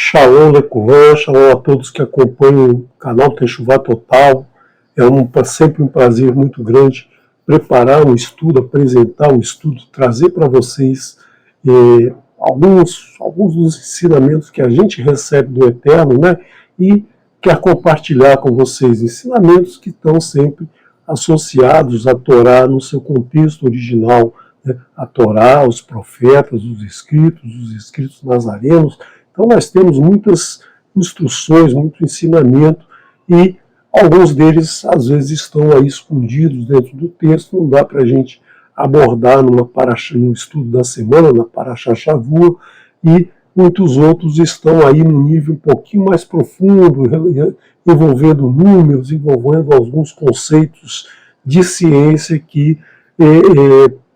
Shalom Leculan, shalom a todos que acompanham o canal Techuvá Total. É sempre um prazer muito grande preparar um estudo, apresentar um estudo, trazer para vocês alguns dos ensinamentos que a gente recebe do Eterno, né? E quer compartilhar com vocês ensinamentos que estão sempre associados à Torá no seu contexto original, né? A Torá, os profetas, os escritos nazarenos. Então nós temos muitas instruções, muito ensinamento e alguns deles às vezes estão aí escondidos dentro do texto, não dá para a gente abordar no estudo da semana, na Parashá Shavua, e muitos outros estão aí num nível um pouquinho mais profundo, envolvendo números, envolvendo alguns conceitos de ciência que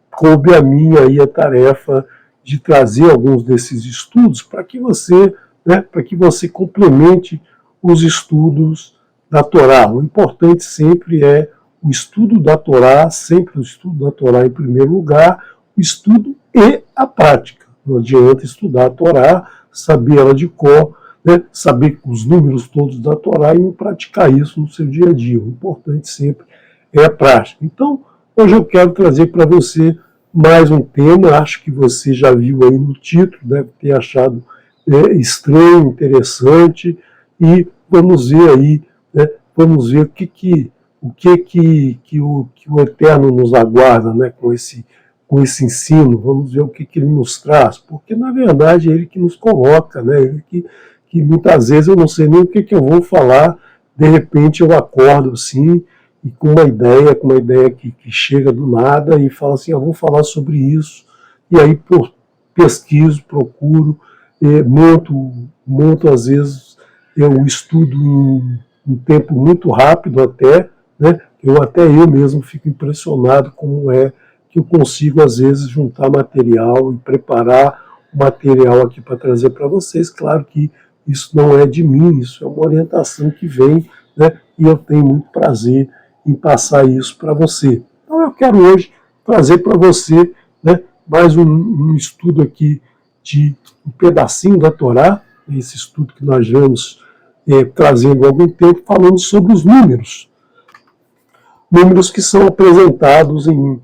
coube a mim aí a tarefa de trazer alguns desses estudos para que você complemente os estudos da Torá. O importante sempre é o estudo da Torá, sempre o estudo da Torá em primeiro lugar, o estudo e a prática. Não adianta estudar a Torá, saber ela de cor, né, saber os números todos da Torá e não praticar isso no seu dia a dia. O importante sempre é a prática. Então, hoje eu quero trazer para você mais um tema, acho que você já viu aí no título, deve ter achado estranho, interessante, e vamos ver aí, né, vamos ver o Eterno nos aguarda, né, com esse ensino, vamos ver o que ele nos traz, porque na verdade é ele que nos coloca, né, ele que muitas vezes eu não sei nem o que eu vou falar, de repente eu acordo assim, e com uma ideia que chega do nada e fala assim, eu vou falar sobre isso, e aí pesquiso, procuro, monto às vezes eu estudo em um tempo muito rápido até, né? Até eu mesmo fico impressionado como é que eu consigo às vezes juntar material e preparar o material aqui para trazer para vocês. Claro que isso não é de mim, isso é uma orientação que vem, né? E eu tenho muito prazer em passar isso para você. Então eu quero hoje trazer para você, né, mais um estudo aqui de um pedacinho da Torá, esse estudo que nós vamos trazendo há algum tempo, falando sobre os números. Números que são apresentados em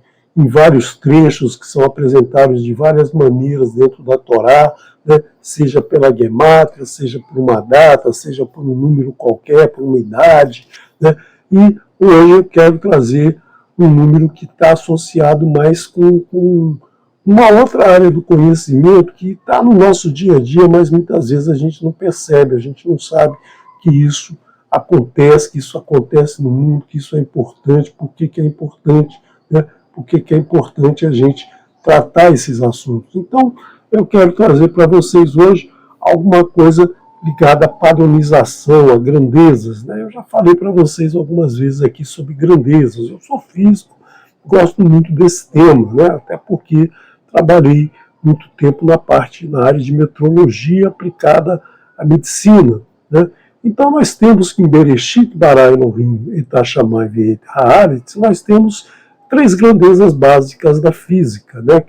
vários trechos, que são apresentados de várias maneiras dentro da Torá, né, seja pela gemátria, seja por uma data, seja por um número qualquer, por uma idade, né, e hoje eu quero trazer um número que está associado mais com uma outra área do conhecimento que está no nosso dia a dia, mas muitas vezes a gente não percebe, a gente não sabe que isso acontece no mundo, que isso é importante, por que é importante, né? Por que é importante a gente tratar esses assuntos. Então, eu quero trazer para vocês hoje alguma coisa ligada à padronização, a grandezas, né? Eu já falei para vocês algumas vezes aqui sobre grandezas. Eu sou físico, gosto muito desse tema, né? Até porque trabalhei muito tempo na área de metrologia aplicada à medicina, né? Então nós temos que em Bereshit bara Elohim et hashamayim ve'et haaretz, nós temos três grandezas básicas da física, né?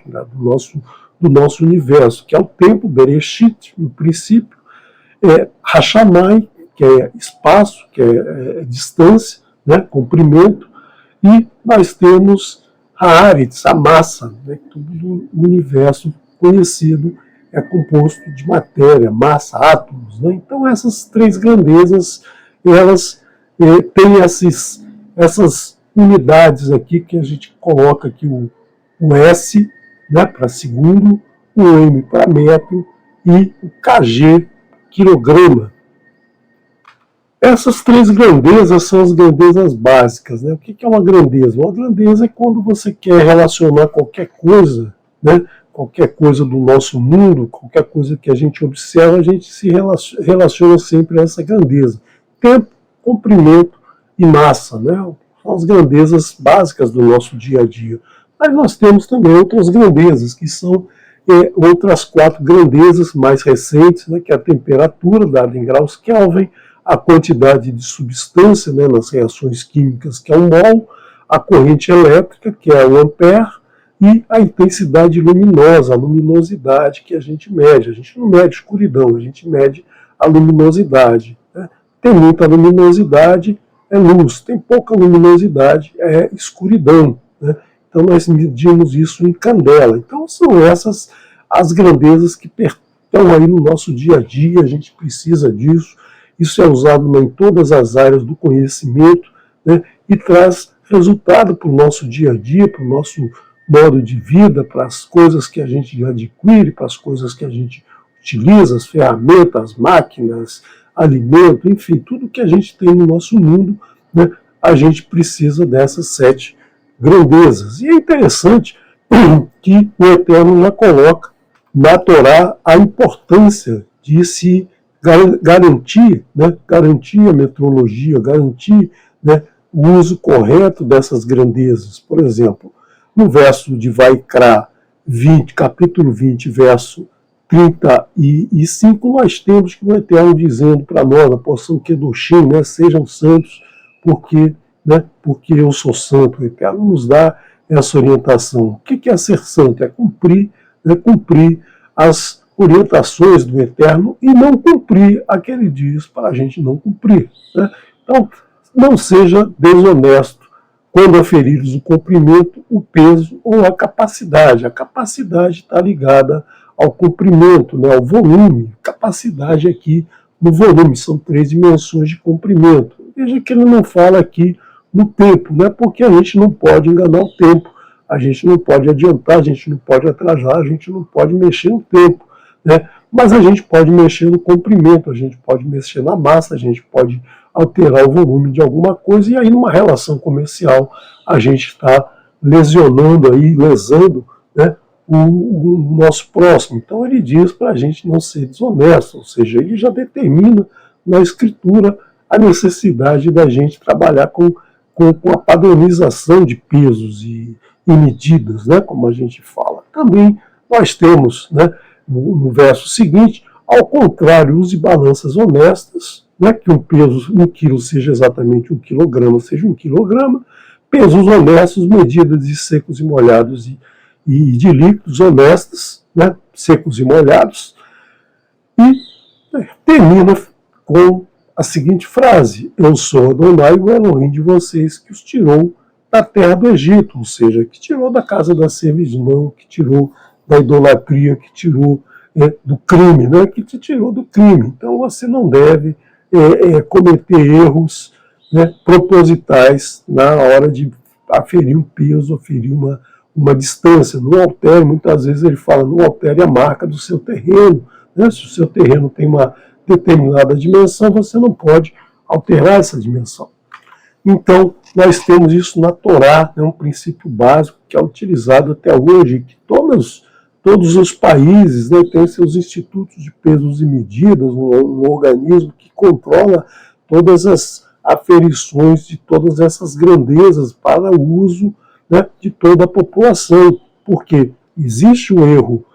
do nosso universo, que é o tempo, Bereshit, no princípio, Hashamai, que é espaço, que é distância, né, comprimento, e nós temos Haaretz, a massa, né, todo o universo conhecido é composto de matéria, massa, átomos, né? Então essas três grandezas, elas têm essas unidades aqui que a gente coloca aqui o S, né, para segundo, o M para metro e o kg, quilograma. Essas três grandezas são as grandezas básicas, né? O que é uma grandeza? Uma grandeza é quando você quer relacionar qualquer coisa, né? Qualquer coisa do nosso mundo, qualquer coisa que a gente observa, a gente se relaciona sempre a essa grandeza. Tempo, comprimento e massa, né? São as grandezas básicas do nosso dia a dia. Mas nós temos também outras grandezas, que são outras quatro grandezas mais recentes, né, que é a temperatura, dada em graus Kelvin, a quantidade de substância, né, nas reações químicas, que é o mol, a corrente elétrica, que é o ampere, e a intensidade luminosa, a luminosidade que a gente mede. A gente não mede escuridão, a gente mede a luminosidade. Né? Tem muita luminosidade, é luz. Tem pouca luminosidade, é escuridão. Né? Então nós medimos isso em candela. Então são essas as grandezas que estão aí no nosso dia a dia, a gente precisa disso. Isso é usado em todas as áreas do conhecimento, né? E traz resultado para o nosso dia a dia, para o nosso modo de vida, para as coisas que a gente adquire, para as coisas que a gente utiliza, as ferramentas, máquinas, alimento, enfim, tudo que a gente tem no nosso mundo, né? A gente precisa dessas 7 grandezas. E é interessante que o Eterno já coloca na Torá a importância de se garantir, né, garantir a metrologia, garantir, né, o uso correto dessas grandezas. Por exemplo, no verso de Vaikra 20, capítulo 20, verso 35, nós temos que o Eterno dizendo para nós, na porção Kedoshim, né, sejam santos, porque eu sou santo. O Eterno nos dá essa orientação. O que é ser santo? É cumprir as orientações do Eterno e não cumprir a que ele diz para a gente não cumprir. Né? Então, não seja desonesto quando aferires o comprimento, o peso ou a capacidade. A capacidade está ligada ao comprimento, né, ao volume. Capacidade aqui no volume, são 3 dimensões de comprimento. Veja que ele não fala aqui no tempo, né, porque a gente não pode enganar o tempo, a gente não pode adiantar, a gente não pode atrasar, a gente não pode mexer no tempo. Né? Mas a gente pode mexer no comprimento, a gente pode mexer na massa, a gente pode alterar o volume de alguma coisa, e aí numa relação comercial a gente está lesionando aí, lesando, né, o nosso próximo. Então ele diz para a gente não ser desonesto, ou seja, ele já determina na escritura a necessidade da gente trabalhar com a padronização de pesos e medidas, né, como a gente fala. Também nós temos, né, no verso seguinte, ao contrário, use balanças honestas, né, que um quilo seja exatamente 1 quilograma, seja 1 quilograma, pesos honestos, medidas de secos e molhados e de líquidos honestas, né, secos e molhados, e termina com a seguinte frase: eu sou Adonai, o Elohim de vocês, que os tirou da terra do Egito, ou seja, que tirou da casa da servidão, que tirou da idolatria, que tirou do crime, né, que te tirou do crime. Então você não deve cometer erros, né, propositais na hora de aferir um peso, aferir uma distância. Não altere, muitas vezes ele fala, não altere a marca do seu terreno. Né? Se o seu terreno tem uma determinada dimensão, você não pode alterar essa dimensão. Então, nós temos isso na Torá, né, um princípio básico que é utilizado até hoje, que todos os países, né, têm seus institutos de pesos e medidas, um organismo que controla todas as aferições de todas essas grandezas para o uso, né, de toda a população. Porque existe o erro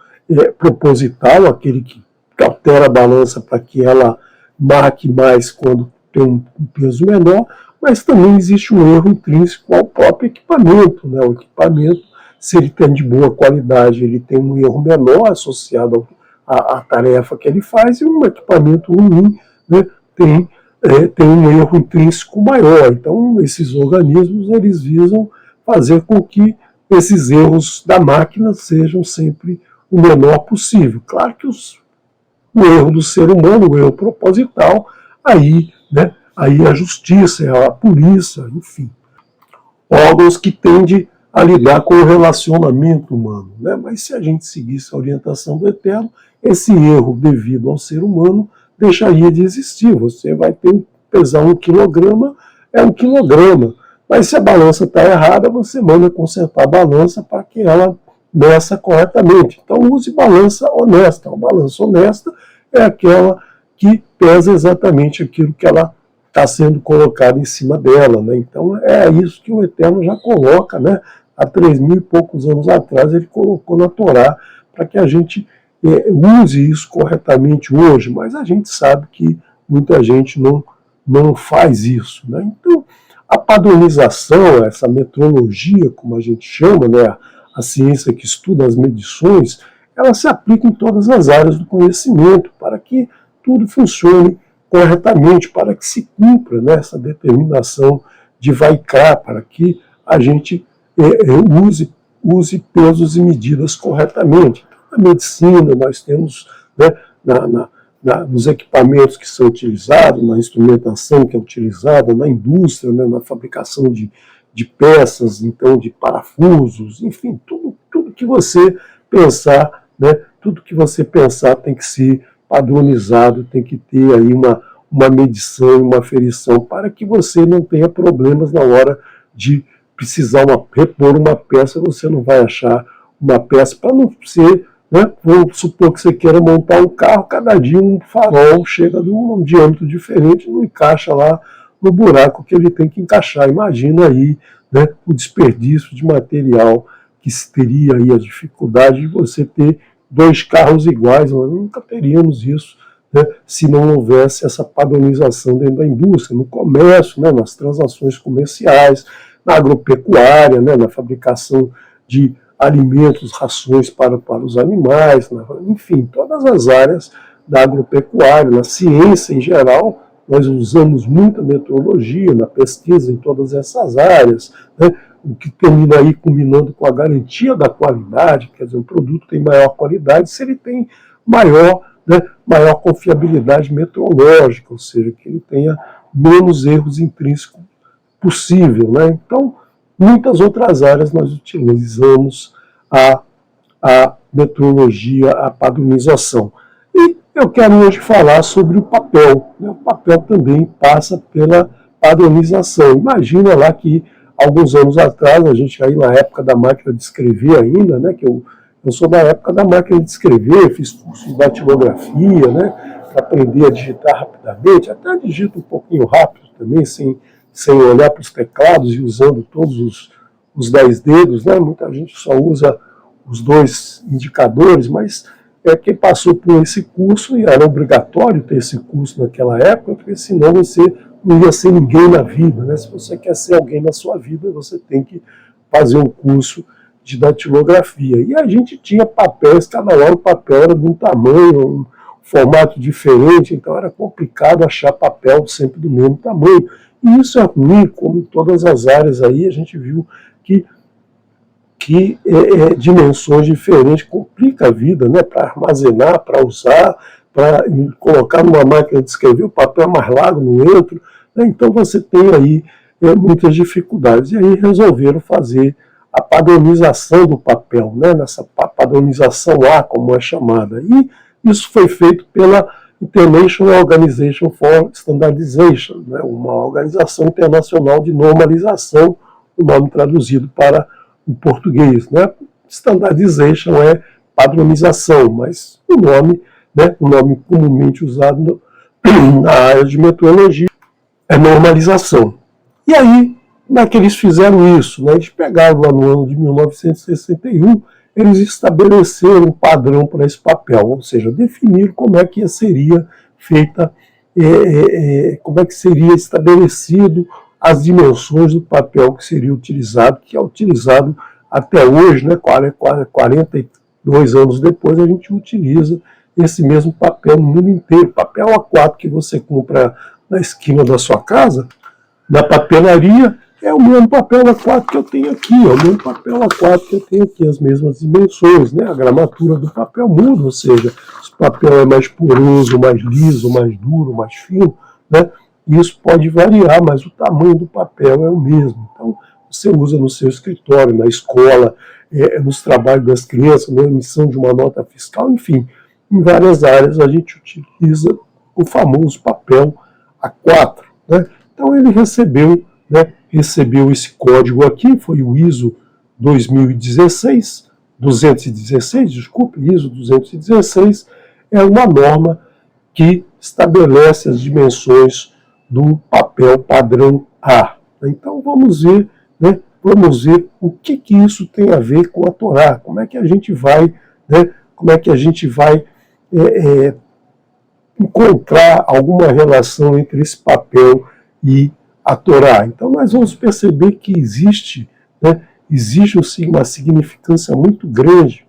proposital, aquele que altera a balança para que ela marque mais quando tem um peso menor, mas também existe um erro intrínseco ao próprio equipamento. Né? O equipamento, se ele tem de boa qualidade, ele tem um erro menor associado à tarefa que ele faz, e um equipamento ruim, né, tem um erro intrínseco maior. Então, esses organismos, eles visam fazer com que esses erros da máquina sejam sempre o menor possível. Claro que o erro do ser humano, o erro proposital, aí a justiça, a polícia, enfim, órgãos que tendem a lidar com o relacionamento humano. Né? Mas se a gente seguisse a orientação do Eterno, esse erro devido ao ser humano deixaria de existir. Você vai pesar 1 quilograma, é 1 quilograma. Mas se a balança está errada, você manda consertar a balança para que ela meça corretamente. Então use balança honesta. A balança honesta é aquela que pesa exatamente aquilo que ela está sendo colocado em cima dela. Né? Então é isso que o Eterno já coloca, né? Há 3.000 e poucos anos atrás ele colocou na Torá para que a gente use isso corretamente hoje, mas a gente sabe que muita gente não faz isso. Né? Então a padronização, essa metrologia, como a gente chama, né? A ciência que estuda as medições, ela se aplica em todas as áreas do conhecimento, para que tudo funcione corretamente, para que se cumpra, né, essa determinação de Vaikra, para que a gente use pesos e medidas corretamente. Então, na medicina, nós temos, né, nos equipamentos que são utilizados, na instrumentação que é utilizada, na indústria, né, na fabricação de peças, então de parafusos, enfim, tudo que você pensar, né, tudo que você pensar tem que ser padronizado, tem que ter aí uma medição, uma aferição, para que você não tenha problemas na hora de precisar repor uma peça, você não vai achar uma peça para não ser, né? Vamos supor que você queira montar um carro, cada dia um farol chega de um diâmetro diferente, não encaixa lá no buraco que ele tem que encaixar. Imagina aí, né, o desperdício de material que teria aí a dificuldade de você ter dois carros iguais. Nós nunca teríamos isso, né, se não houvesse essa padronização dentro da indústria, no comércio, né, nas transações comerciais, na agropecuária, né, na fabricação de alimentos, rações para os animais, enfim, todas as áreas da agropecuária, na ciência em geral, nós usamos muita metrologia na pesquisa em todas essas áreas, né, o que termina aí combinando com a garantia da qualidade, quer dizer, um produto tem maior qualidade se ele tem maior confiabilidade metrológica, ou seja, que ele tenha menos erros intrínsecos possível, né? Então, muitas outras áreas nós utilizamos a metrologia, a padronização. E eu quero hoje falar sobre o papel. O papel também passa pela padronização. Imagina lá que alguns anos atrás, a gente aí na época da máquina de escrever ainda, né, que eu sou da época da máquina de escrever, fiz curso de datilografia, né, para aprender a digitar rapidamente, até digito um pouquinho rápido também, sem olhar para os teclados e usando todos os 10 dedos, né? Muita gente só usa os 2 indicadores, mas quem passou por esse curso, e era obrigatório ter esse curso naquela época, porque senão você não ia ser ninguém na vida, né? Se você quer ser alguém na sua vida, você tem que fazer um curso de datilografia. E a gente tinha papéis, cada hora o papel era de um tamanho, um formato diferente, então era complicado achar papel sempre do mesmo tamanho. E isso é ruim, como em todas as áreas aí, a gente viu que dimensões diferentes complica a vida, né, para armazenar, para usar, para colocar numa máquina de escrever, o papel é mais largo, não entra, né, então você tem aí muitas dificuldades. E aí resolveram fazer a padronização do papel, né, nessa padronização A, como é chamada. E isso foi feito pela International Organization for Standardization, né, uma organização internacional de normalização, o nome traduzido para o português, né? Standardization é padronização, mas o nome comumente usado na área de metrologia é normalização. E aí, como é que eles fizeram isso? Né? Eles pegaram lá no ano de 1961, eles estabeleceram um padrão para esse papel, ou seja, definiram como é que seria feita, como é que seria estabelecido as dimensões do papel que seria utilizado, que é utilizado até hoje, né, 42 anos depois, a gente utiliza esse mesmo papel no mundo inteiro. Papel A4 que você compra na esquina da sua casa, na papelaria, é o mesmo papel A4 que eu tenho aqui, é o mesmo papel A4 que eu tenho aqui, as mesmas dimensões, né? A gramatura do papel muda, ou seja, se o papel é mais poroso, mais liso, mais duro, mais fino, né? Isso pode variar, mas o tamanho do papel é o mesmo. Então, você usa no seu escritório, na escola, nos trabalhos das crianças, na emissão de uma nota fiscal, enfim, em várias áreas a gente utiliza o famoso papel A4, né? Então, ele recebeu esse código aqui, foi o ISO 216, ISO 216, é uma norma que estabelece as dimensões do papel padrão A. Então vamos ver, né, o que isso tem a ver com a Torá, como é que a gente vai encontrar alguma relação entre esse papel e a Torá. Então nós vamos perceber que existe uma significância muito grande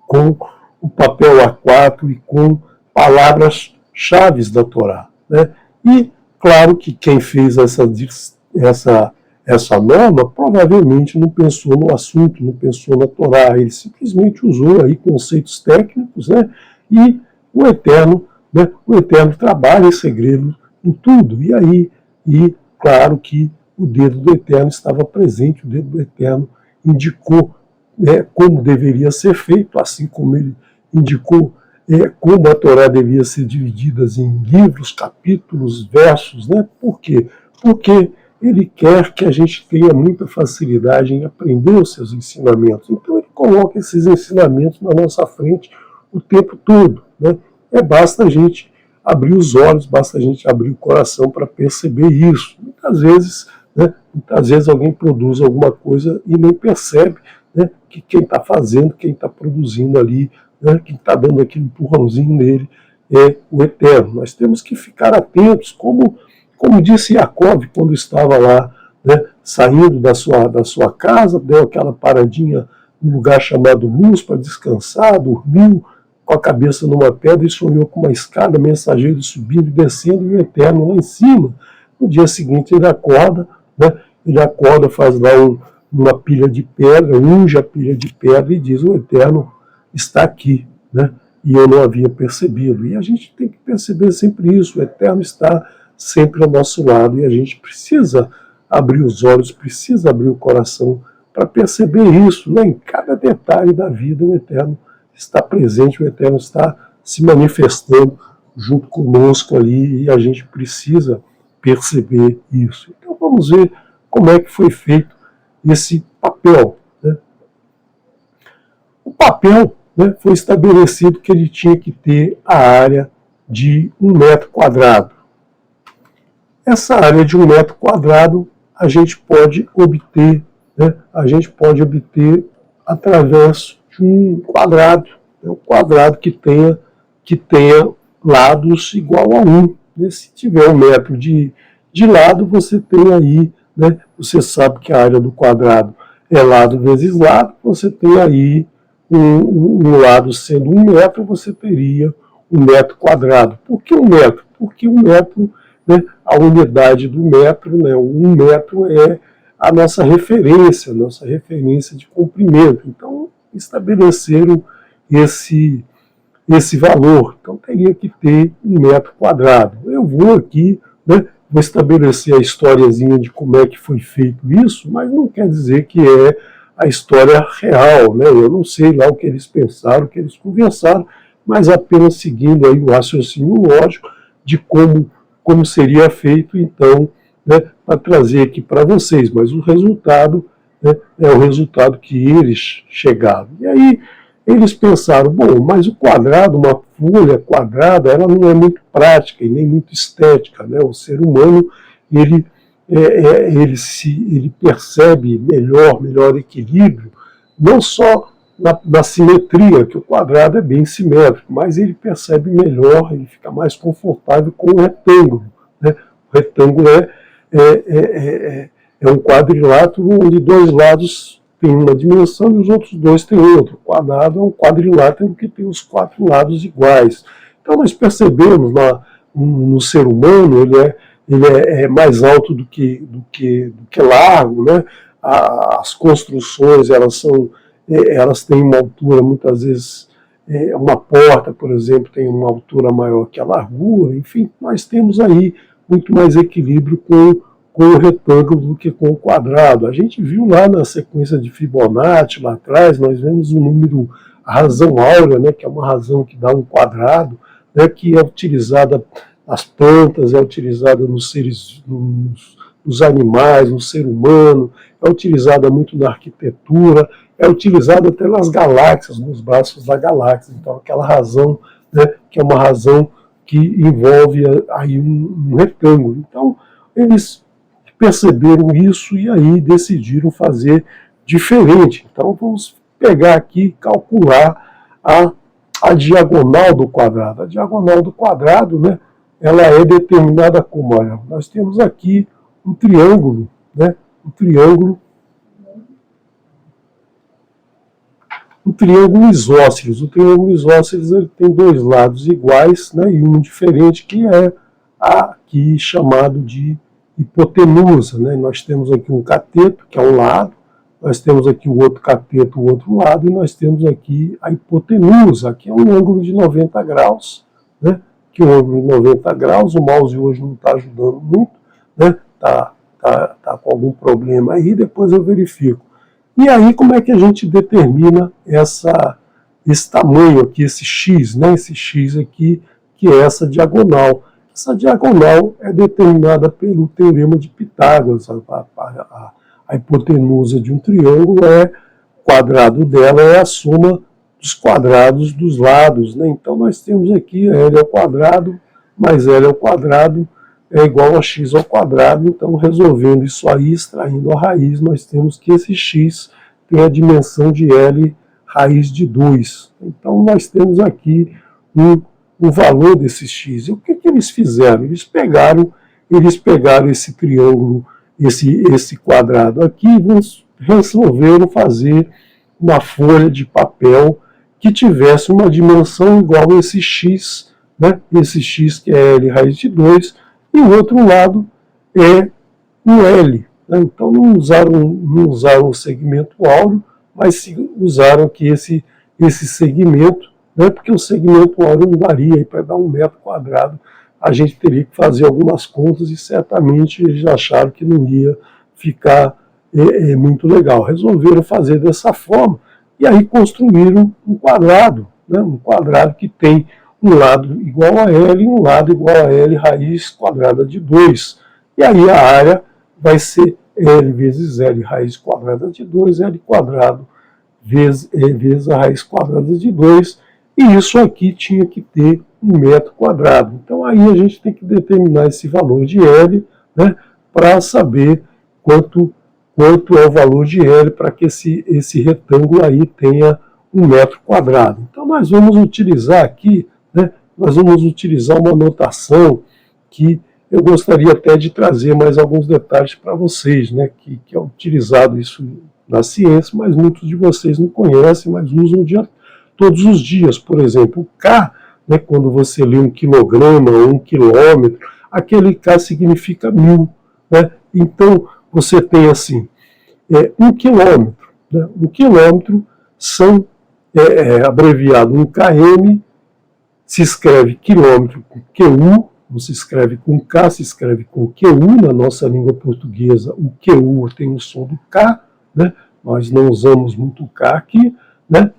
com o papel A4 e com palavras chaves da Torá, né? E claro que quem fez essa norma provavelmente não pensou no assunto, não pensou na Torá, ele simplesmente usou aí conceitos técnicos, né? E o Eterno, né? O Eterno trabalha em segredo em tudo. E aí, claro que o dedo do Eterno estava presente, o dedo do Eterno indicou, né, como deveria ser feito, assim como ele indicou como a Torá devia ser dividida em livros, capítulos, versos, né? Por quê? Porque ele quer que a gente tenha muita facilidade em aprender os seus ensinamentos. Então ele coloca esses ensinamentos na nossa frente o tempo todo, né? Basta a gente abrir os olhos, basta a gente abrir o coração para perceber isso. Muitas vezes alguém produz alguma coisa e nem percebe, né, que quem está fazendo, quem está produzindo ali, né, quem está dando aquele empurrãozinho nele é o Eterno. Nós temos que ficar atentos, como disse Jacob quando estava lá, né, saindo da sua casa, deu aquela paradinha num lugar chamado Luz para descansar, dormiu com a cabeça numa pedra e sonhou com uma escada, mensageiro subindo e descendo e o Eterno lá em cima. No dia seguinte ele acorda, né, faz lá uma pilha de pedra, unge a pilha de pedra e diz: o Eterno está aqui, né? E eu não havia percebido. E a gente tem que perceber sempre isso, o Eterno está sempre ao nosso lado e a gente precisa abrir os olhos, precisa abrir o coração para perceber isso, né? Em cada detalhe da vida o Eterno está presente, o Eterno está se manifestando junto conosco ali e a gente precisa perceber isso. Então vamos ver como é que foi feito esse papel, né? O papel, né, foi estabelecido que ele tinha que ter a área de 1 metro quadrado. Essa área de 1 metro quadrado a gente pode obter, né, através de um quadrado, né, um quadrado que tenha lados igual a 1. Né? Se tiver 1 metro de lado, você tem aí, né, você sabe que a área do quadrado é lado vezes lado, você tem aí um lado sendo 1 metro, você teria 1 metro quadrado. Por que 1 metro? Porque 1 metro, né, a unidade do metro, né, o 1 metro é a nossa referência de comprimento. Então, estabeleceram esse valor. Então, teria que ter 1 metro quadrado. Eu vou aqui, né, vou estabelecer a historiazinha de como é que foi feito isso, mas não quer dizer que é a história real, né? Eu não sei lá o que eles pensaram, o que eles conversaram, mas apenas seguindo aí o raciocínio lógico de como seria feito, então, né, para trazer aqui para vocês. Mas o resultado, né, é o resultado que eles chegaram. E aí eles pensaram, bom, mas o quadrado, uma folha quadrada, ela não é muito prática e nem muito estética, né? O ser humano, ele percebe melhor equilíbrio, não só na simetria, que o quadrado é bem simétrico, mas ele percebe melhor, ele fica mais confortável com o retângulo. Né? O retângulo é um quadrilátero onde 2 lados têm uma dimensão e os outros 2 têm outra. O quadrado é um quadrilátero que tem os 4 lados iguais. Então nós percebemos no ser humano, ele é mais alto do que largo, né? As construções elas têm uma altura, muitas vezes uma porta, por exemplo, tem uma altura maior que a largura. Enfim, nós temos aí muito mais equilíbrio com o retângulo do que com o quadrado. A gente viu lá na sequência de Fibonacci, lá atrás, nós vemos o número, a razão áurea, né, que é uma razão que dá um quadrado, né, que é utilizada nas plantas, é utilizada nos seres, nos animais, no ser humano, é utilizada muito na arquitetura, é utilizada até nas galáxias, nos braços da galáxia. Então, aquela razão, né, que é uma razão que envolve aí um retângulo. Então, eles perceberam isso e aí decidiram fazer diferente. Então, vamos pegar aqui e calcular a diagonal do quadrado. A diagonal do quadrado, né, ela é determinada como? Olha, nós temos aqui um triângulo, né, um triângulo um triângulo isósceles. O triângulo isósceles ele tem dois lados iguais, né, e um diferente, que é aqui chamado de hipotenusa. Né? Nós temos aqui um cateto, que é um lado, nós temos aqui o outro cateto, o outro lado, e nós temos aqui a hipotenusa, que é um ângulo de 90 graus, né? Que é um ângulo de 90 graus, o mouse hoje não está ajudando muito, né? Tá com algum problema aí, depois eu verifico. E aí, como é que a gente determina esse tamanho aqui, esse x, né? Esse x aqui, que é essa diagonal. Essa diagonal é determinada pelo teorema de Pitágoras. A hipotenusa de um triângulo o quadrado dela é a soma dos quadrados dos lados, né? Então nós temos aqui L ao quadrado mais L ao quadrado é igual a x ao quadrado. Então, resolvendo isso aí, extraindo a raiz, nós temos que esse x tem a dimensão de L raiz de 2. Então nós temos aqui o valor desse x. E o que eles fizeram? Eles pegaram esse triângulo, esse quadrado aqui, e resolveram fazer uma folha de papel que tivesse uma dimensão igual a esse x, né? Esse x que é L raiz de 2, e o outro lado é um L. Né? Então não usaram o segmento áureo, mas usaram aqui esse segmento, né? Porque o segmento áureo não daria para dar 1 metro quadrado. A gente teria que fazer algumas contas e certamente eles acharam que não ia ficar muito legal. Resolveram fazer dessa forma e aí construíram um quadrado, né? Um quadrado que tem um lado igual a L e um lado igual a L raiz quadrada de 2. E aí a área vai ser L vezes L raiz quadrada de 2, L quadrado vezes a raiz quadrada de 2. E isso aqui tinha que ter 1 metro quadrado. Então aí a gente tem que determinar esse valor de L, né, para saber quanto é o valor de L para que esse retângulo aí tenha 1 metro quadrado. Então nós vamos utilizar aqui, né, nós vamos utilizar uma notação que eu gostaria até de trazer mais alguns detalhes para vocês, né, que é utilizado isso na ciência, mas muitos de vocês não conhecem, mas usam todos os dias. Por exemplo, o K, né, quando você lê 1 quilograma ou 1 quilômetro, aquele K significa 1000. Né? Então, você tem assim, 1 quilômetro. Né? 1 quilômetro são, abreviado 1 km, se escreve quilômetro com QU, não se escreve com K, se escreve com QU. Na nossa língua portuguesa, o QU tem o som do K, né? Nós não usamos muito o K aqui, né?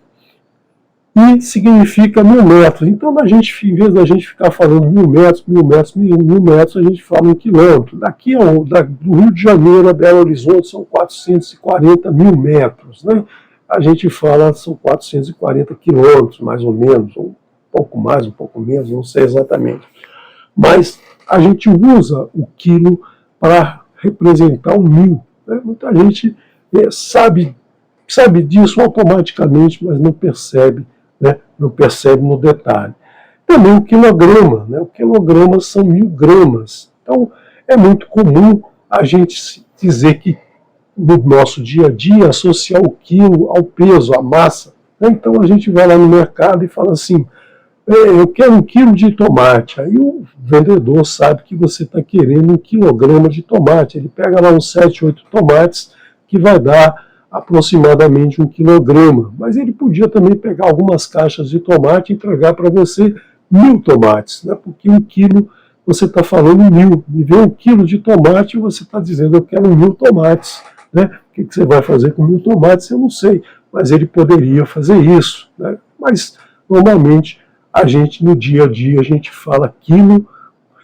E significa 1000 metros. Então, em vez da gente ficar falando 1000 metros, 1000 metros, 1000 metros, a gente fala 1 quilômetro. Do Rio de Janeiro a Belo Horizonte são 440 mil metros, né? A gente fala são 440 quilômetros, mais ou menos, ou um pouco mais, um pouco menos, não sei exatamente. Mas a gente usa o quilo para representar o 1000. Né? Muita gente sabe disso automaticamente, mas não percebe, né? Não percebe no detalhe. Também o quilograma, né? O quilograma são 1000 gramas. Então é muito comum a gente dizer que no nosso dia a dia associar o quilo ao peso, à massa. Né? Então a gente vai lá no mercado e fala assim, eu quero 1 quilo de tomate. Aí o vendedor sabe que você está querendo 1 quilograma de tomate. Ele pega lá uns 7, 8 tomates, que vai dar aproximadamente 1 quilograma. Mas ele podia também pegar algumas caixas de tomate e entregar para você 1000 tomates. Né? Porque 1 quilo, você está falando 1000. Me vê 1 quilo de tomate e você está dizendo, eu quero 1000 tomates. Né? O que você vai fazer com 1000 tomates? Eu não sei. Mas ele poderia fazer isso. Né? Mas, normalmente, no dia a dia, a gente fala quilo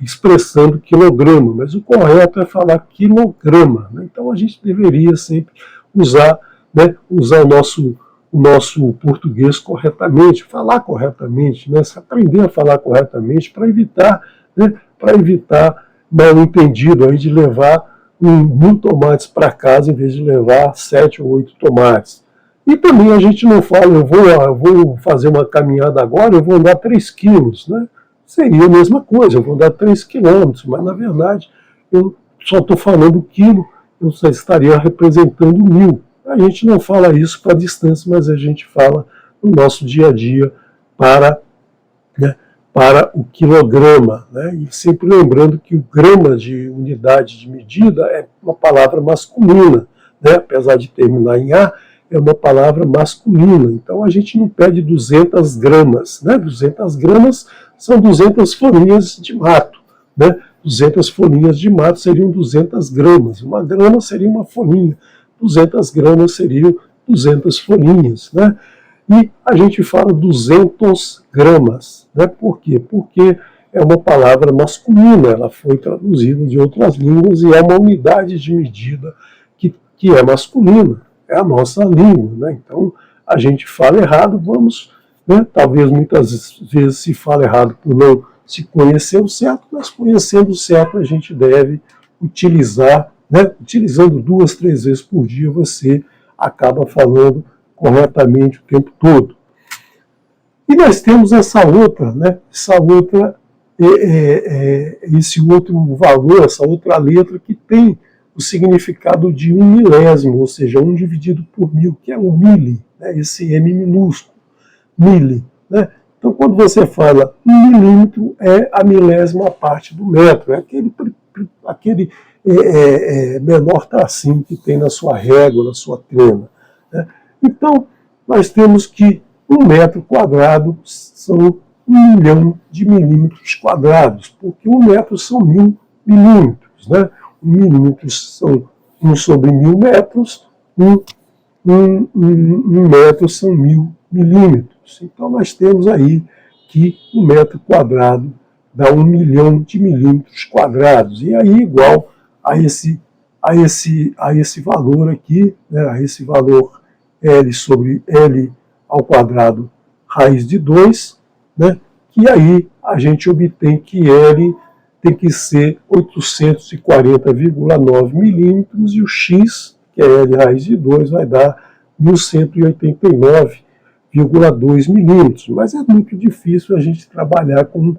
expressando quilograma, mas o correto é falar quilograma. Né? Então a gente deveria sempre usar o nosso português corretamente, falar corretamente, né? Se aprender a falar corretamente para evitar mal entendido aí de levar 1000 tomates para casa em vez de levar 7 ou 8 tomates. E também a gente não fala, eu vou fazer uma caminhada agora, eu vou andar 3 quilos, né? Seria a mesma coisa, eu vou andar 3 quilômetros, mas na verdade eu só estou falando quilo, eu só estaria representando 1000. A gente não fala isso para a distância, mas a gente fala no nosso dia a dia para, né, para o quilograma, né? E sempre lembrando que o grama de unidade de medida é uma palavra masculina, né? Apesar de terminar em A, é uma palavra masculina. Então a gente não pede 200 gramas, né? 200 gramas são 200 folhinhas de mato, né? 200 folhinhas de mato seriam 200 gramas. Uma grama seria uma folhinha. 200 gramas seriam 200 folhinhas, né? E a gente fala 200 gramas, né? Por quê? Porque é uma palavra masculina, ela foi traduzida de outras línguas e é uma unidade de medida que é masculina, é a nossa língua, né? Então a gente fala errado, vamos, né? Talvez muitas vezes se fala errado por não se conhecer o certo, mas conhecendo o certo a gente deve utilizar, né? Utilizando 2, 3 vezes por dia você acaba falando corretamente o tempo todo. E nós temos essa outra, né? Esse outro valor, essa outra letra que tem o significado de 1 milésimo, ou seja, 1 dividido por 1000, que é o mili, né? Esse M minúsculo, mili, né? Então, quando você fala 1 milímetro, é a milésima parte do metro, é aquele menor tracinho que tem na sua régua, na sua trena, né? Então, nós temos que 1 metro quadrado são 1 milhão de milímetros quadrados, porque 1 metro são 1000 milímetros, né? 1 milímetro são 1 sobre 1000 metros, 1 metro são 1000 milímetros. Então, nós temos aí que 1 metro quadrado dá 1 milhão de milímetros quadrados, e aí igual a esse valor aqui, né? A esse valor L sobre L ao quadrado raiz de 2, né? Que aí a gente obtém que L tem que ser 840,9 milímetros e o X, que é L raiz de 2, vai dar 1189,2 milímetros. Mas é muito difícil a gente trabalhar com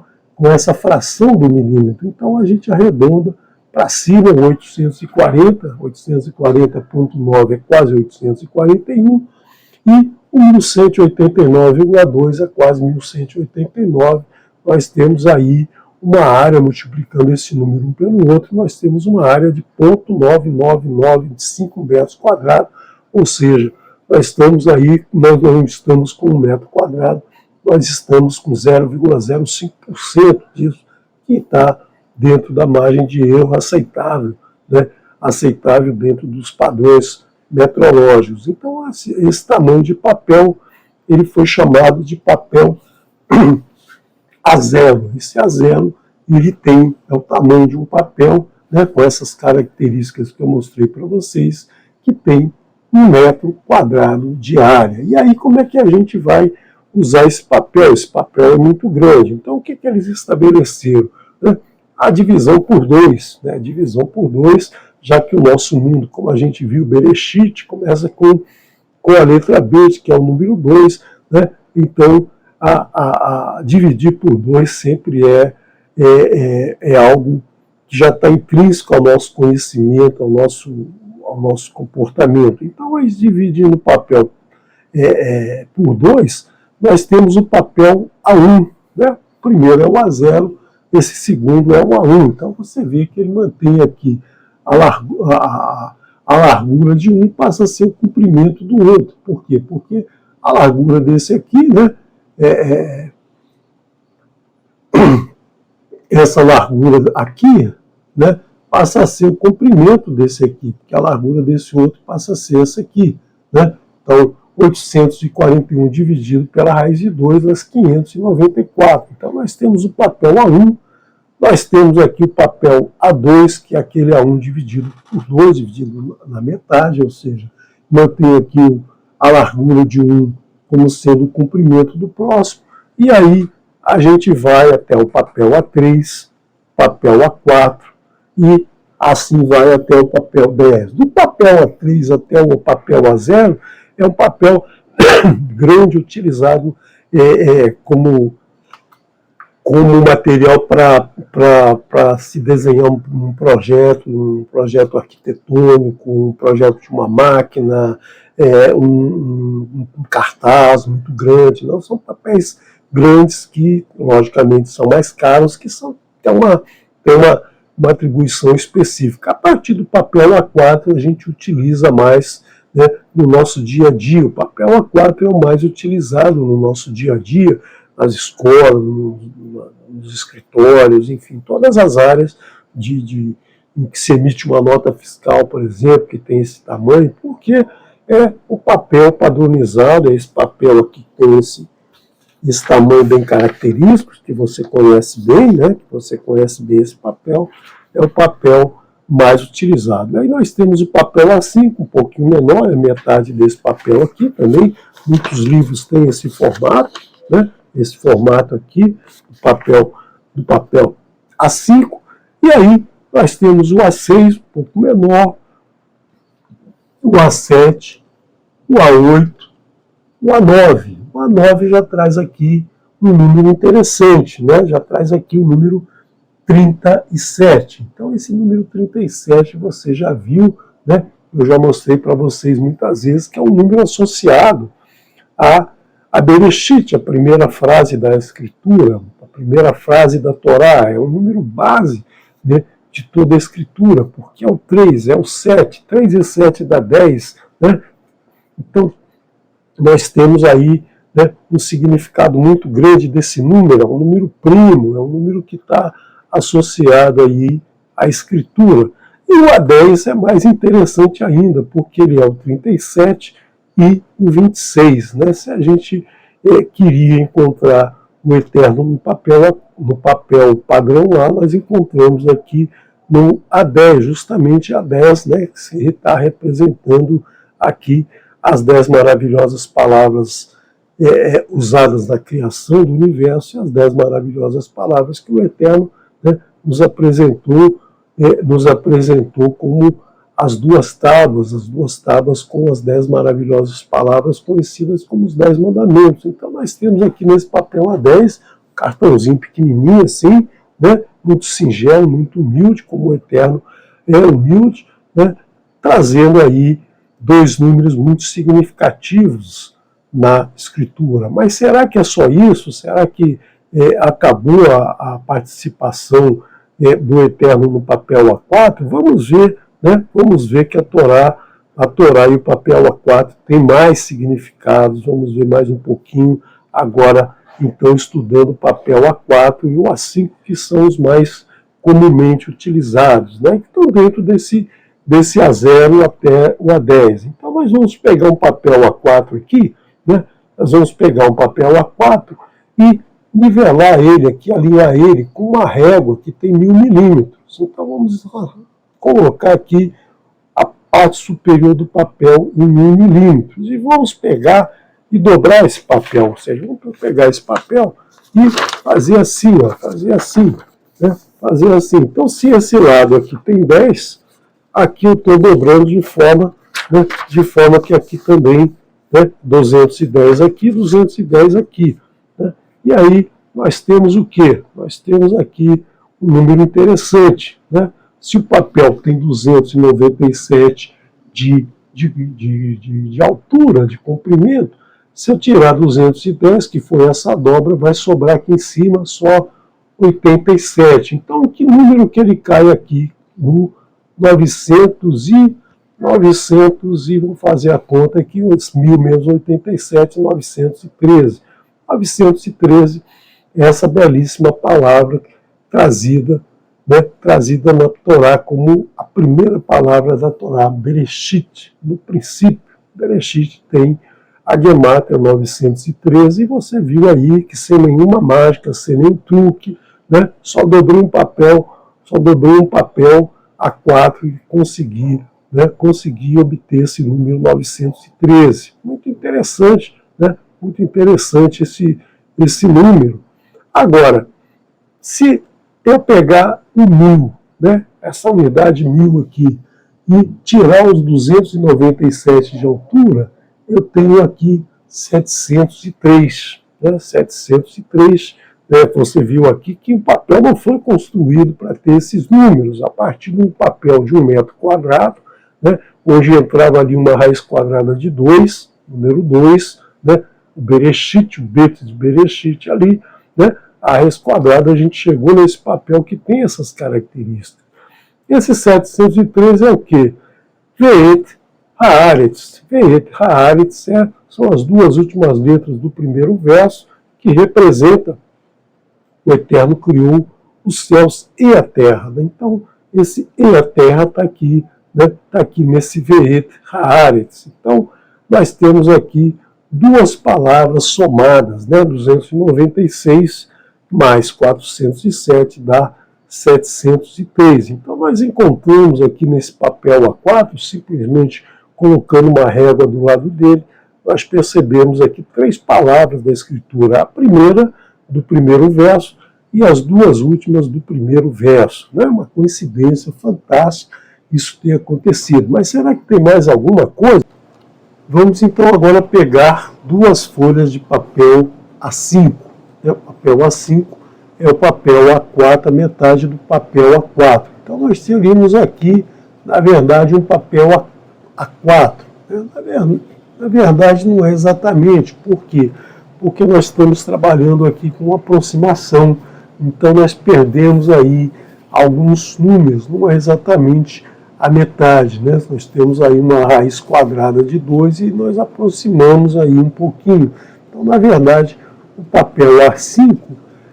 essa fração do milímetro. Então a gente arredonda para cima, 840,9 é quase 841, e o 1189,2 é quase 1189. Nós temos aí uma área, multiplicando esse número um pelo outro, nós temos uma área de 0,9995 metros quadrados, ou seja, nós não estamos com 1 metro quadrado, nós estamos com 0,05% disso, que está dentro da margem de erro aceitável, né? Aceitável dentro dos padrões metrológicos. Então, esse tamanho de papel, ele foi chamado de papel A0. Esse A0, ele é o tamanho de um papel, né, com essas características que eu mostrei para vocês, que tem 1 metro quadrado de área. E aí, como é que a gente vai usar esse papel? Esse papel é muito grande. Então, o que eles estabeleceram? Né? A divisão por 2, né? A divisão por 2, já que o nosso mundo, como a gente viu, Bereshit, começa com a letra B, que é o número 2, né? Então, dividir por 2 sempre é algo que já está intrínseco ao nosso conhecimento, ao nosso comportamento. Então, eles dividindo o papel por 2, nós temos o papel A1, né? O primeiro é o A0, esse segundo é o A1. Então, você vê que ele mantém aqui a largura de um, passa a ser o comprimento do outro. Por quê? Porque a largura desse aqui, né, essa largura aqui, né, passa a ser o comprimento desse aqui, porque a largura desse outro passa a ser essa aqui, né? Então, 841 dividido pela raiz de 2 dá 594. Então, nós temos o papel A1, nós temos aqui o papel A2, que é aquele A1 dividido por 2, dividido na metade, ou seja, mantém aqui a largura de um como sendo o comprimento do próximo, e aí a gente vai até o papel A3, papel A4, e assim vai até o papel 10. Do papel A3 até o papel A0, é um papel grande utilizado como como material para se desenhar um projeto arquitetônico, um projeto de uma máquina, um cartaz muito grande. Não são papéis grandes que, logicamente, são mais caros, que tem uma atribuição específica. A partir do papel A4, a gente utiliza mais, né, no nosso dia a dia. O papel A4 é o mais utilizado no nosso dia a dia, nas escolas, nos escritórios, enfim, todas as áreas em que se emite uma nota fiscal, por exemplo, que tem esse tamanho, porque é o papel padronizado, é esse papel aqui que tem esse tamanho bem característico, que você conhece bem, né? Que você conhece bem esse papel, é o papel mais utilizado. Aí nós temos o papel A5, um pouquinho menor, é metade desse papel aqui também. Muitos livros têm esse formato, né? Esse formato aqui, do papel A5. E aí nós temos o A6, um pouco menor, o A7, o A8, o A9. O A9 já traz aqui um número interessante, né? Já traz aqui o número 37. Então, esse número 37 você já viu, né? Eu já mostrei para vocês muitas vezes que é um número associado a Bereshit, a primeira frase da Escritura, a primeira frase da Torá. É um número base, né, de toda a Escritura, porque é o 3, é o 7. 3 e 7 dá 10, né? Então, nós temos aí, né, um significado muito grande desse número. É um número primo, é um número que está associado aí à Escritura. E o A10 é mais interessante ainda, porque ele é o 37 e o 26. Né? Se a gente queria encontrar o Eterno no papel padrão lá, nós encontramos aqui no A10, justamente A10, né, que está representando aqui as 10 maravilhosas palavras usadas na criação do universo e as 10 maravilhosas palavras que o Eterno, né, nos apresentou como as duas tábuas com as 10 maravilhosas palavras conhecidas como os 10 mandamentos. Então nós temos aqui nesse papel A10, um cartãozinho pequenininho assim, né, muito singelo, muito humilde, como o Eterno é humilde, né, trazendo aí 2 números muito significativos na Escritura. Mas será que é só isso? Será que acabou a participação do Eterno no papel A4? Vamos ver, né? Vamos ver que a Torá e o papel A4 têm mais significados. Vamos ver mais um pouquinho agora, então, estudando o papel A4 e o A5, que são os mais comumente utilizados, né? Que estão dentro desse A0 até o A10. Então, nós vamos pegar um papel A4 aqui, né? Nós vamos pegar um papel A4 e nivelar ele aqui, alinhar ele com uma régua que tem 1000 milímetros. Então, vamos colocar aqui a parte superior do papel em 1000 milímetros. E vamos pegar e dobrar esse papel. Ou seja, vamos pegar esse papel e fazer assim, ó, fazer assim, né? Fazer assim. Então, se esse lado aqui tem 10, aqui eu estou dobrando de forma que aqui também, né, 210 aqui, 210 aqui. Né? E aí nós temos o quê? Nós temos aqui um número interessante. Né? Se o papel tem 297 de altura, de comprimento, se eu tirar 210, que foi essa dobra, vai sobrar aqui em cima só 87. Então, que número que ele cai aqui? No 900 e vou fazer a conta aqui, 1000 menos 87, 913. 913 é essa belíssima palavra trazida na Torá como a primeira palavra da Torá, Bereshit, no princípio. Bereshit tem a Gemátria 913, e você viu aí que sem nenhuma mágica, sem nenhum truque, né, só dobrei um papel A4 e consegui obter esse número 913. Muito interessante, né? Muito interessante esse número. Agora, se eu pegar o 1000, né, essa unidade 1000 aqui, e tirar os 297 de altura, eu tenho aqui 703. Né, 703 né, você viu aqui que o papel não foi construído para ter esses números, a partir de um papel de 1 metro quadrado, né, onde entrava ali uma raiz quadrada de 2, número 2, né, o Bereshit, o bet de Bereshit ali, né, a raiz quadrada, a gente chegou nesse papel que tem essas características. Esse 703 é o quê? Ve'et Haaretz. Ve'et Haaretz são as duas últimas letras do primeiro verso, que representa o Eterno criou os céus e a terra. Né? Então, esse e a terra está aqui, né? Tá aqui nesse Ve'et Haaretz. Então, nós temos aqui duas palavras somadas, né? 296 mais 407 dá 703. Então, nós encontramos aqui nesse papel A4, simplesmente colocando uma régua do lado dele, nós percebemos aqui 3 palavras da Escritura. A primeira do primeiro verso e as duas últimas do primeiro verso. Não é uma coincidência fantástica isso ter acontecido. Mas será que tem mais alguma coisa? Vamos então agora pegar 2 folhas de papel A5. O papel A5 é o papel A4, a metade do papel A4. Então nós teríamos aqui, na verdade, um papel A4. Na verdade, não é exatamente. Por quê? Porque nós estamos trabalhando aqui com aproximação. Então nós perdemos aí alguns números, não é exatamente a metade, né? Nós temos aí uma raiz quadrada de 2 e nós aproximamos aí um pouquinho. Então, na verdade, o papel A5,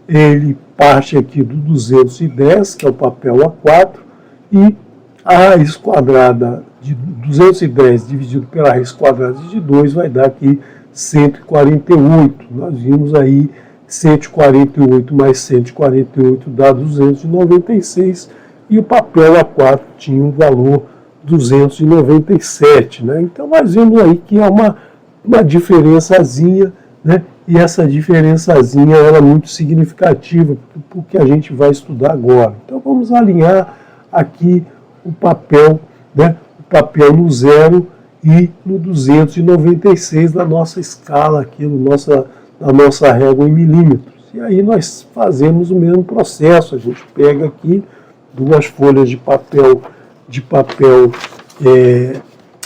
ele parte aqui do 210, que é o papel A4, e a raiz quadrada de 210 dividido pela raiz quadrada de 2 vai dar aqui 148. Nós vimos aí 148 mais 148 dá 296, e o papel A4 tinha um valor 297. Né? Então nós vemos aí que é uma diferençazinha, né? E essa diferençazinha ela é muito significativa para o que a gente vai estudar agora. Então vamos alinhar aqui o papel, né? O papel no 0 e no 296 da nossa escala aqui, na nossa régua em milímetros. E aí nós fazemos o mesmo processo, a gente pega aqui 2 folhas de papel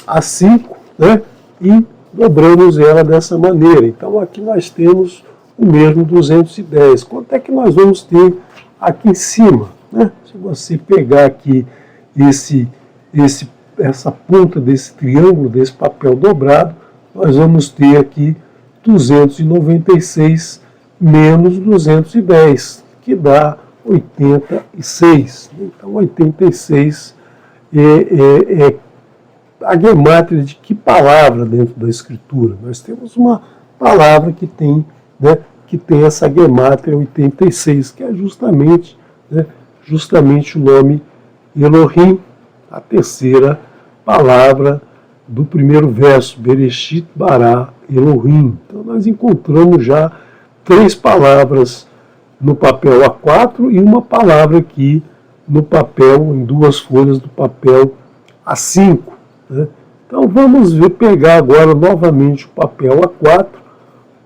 A5, né? E dobramos ela dessa maneira. Então aqui nós temos o mesmo 210. Quanto é que nós vamos ter aqui em cima? Né? Se você pegar aqui essa ponta desse triângulo, desse papel dobrado, nós vamos ter aqui 296 menos 210, que dá 86. Então 86 é a gemátria de que palavra dentro da Escritura? Nós temos uma palavra que tem, né, que tem essa gemátria 86, que é justamente o nome Elohim, a terceira palavra do primeiro verso, Bereshit bara Elohim. Então nós encontramos já 3 palavras no papel A4 e uma palavra aqui no papel, em 2 folhas do papel A5. Né? Então vamos pegar agora novamente o papel A4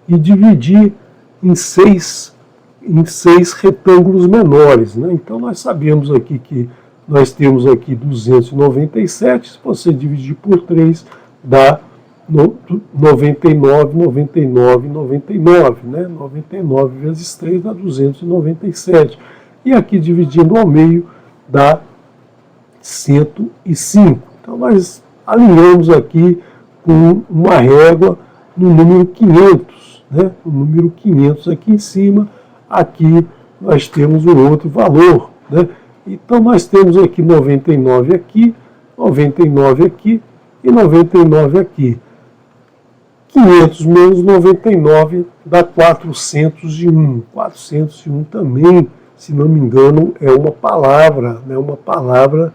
e dividir em 6 retângulos menores. Né? Então nós sabemos aqui que nós temos aqui 297, se você dividir por 3, dá 99, 99, 99. Né? 99 vezes 3 dá 297. E aqui dividindo ao meio dá 105. Então nós alinhamos aqui com uma régua no número 500. Né? O número 500 aqui em cima, aqui nós temos um outro valor. Né? Então nós temos aqui 99 aqui, 99 aqui e 99 aqui. 500 menos 99 dá 401. 401 também, se não me engano, é uma palavra, né? Uma palavra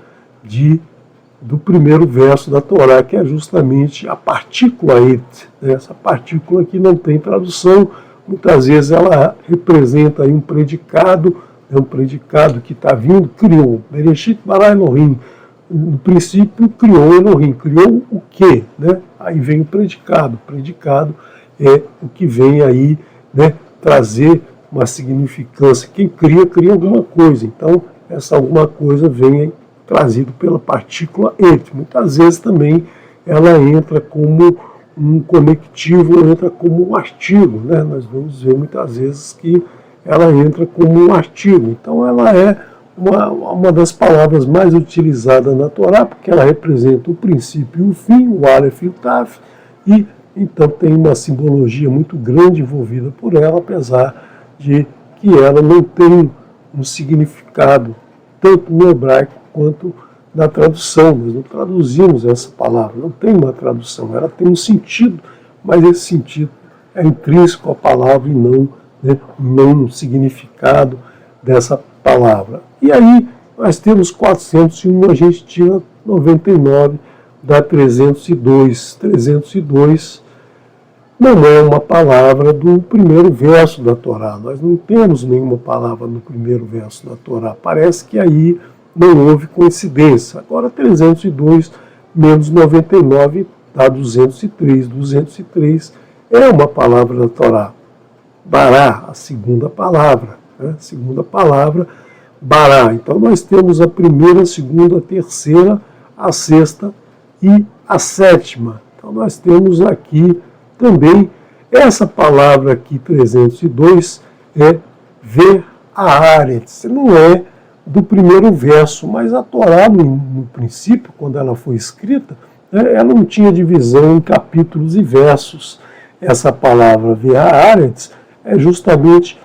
do primeiro verso da Torá, que é justamente a partícula et. Essa partícula aqui não tem tradução, muitas vezes ela representa aí um predicado, é um predicado que está vindo, criou, Bereshit bara Elohim. No princípio criou Elohim, criou o quê? Né? Aí vem o predicado é o que vem aí, né, trazer uma significância. Quem cria, cria alguma coisa. Então, essa alguma coisa vem trazido pela partícula et. Muitas vezes também ela entra como um conectivo, entra como um artigo, né? Nós vamos ver muitas vezes que ela entra como um artigo. Então ela é uma das palavras mais utilizadas na Torá, porque ela representa o princípio e o fim, o Aleph e o Taf, e então tem uma simbologia muito grande envolvida por ela, apesar de que ela não tem um significado tanto no hebraico quanto na tradução. Nós não traduzimos essa palavra, não tem uma tradução, ela tem um sentido, mas esse sentido é intrínseco à palavra e não, né, não um significado dessa palavra. E aí nós temos 401, a gente tira 99, dá 302. 302 não é uma palavra do primeiro verso da Torá. Nós não temos nenhuma palavra no primeiro verso da Torá. Parece que aí não houve coincidência. Agora 302 menos 99 dá 203. 203 é uma palavra da Torá. Bará, a segunda palavra. Né? Segunda palavra, Bará. Então nós temos a primeira, a segunda, a terceira, a sexta e a sétima. Então nós temos aqui também essa palavra aqui, 302, é ver a Haaretz. Não é do primeiro verso, mas a Torá, no princípio, quando ela foi escrita, ela não tinha divisão em capítulos e versos. Essa palavra ver a Haaretz é justamente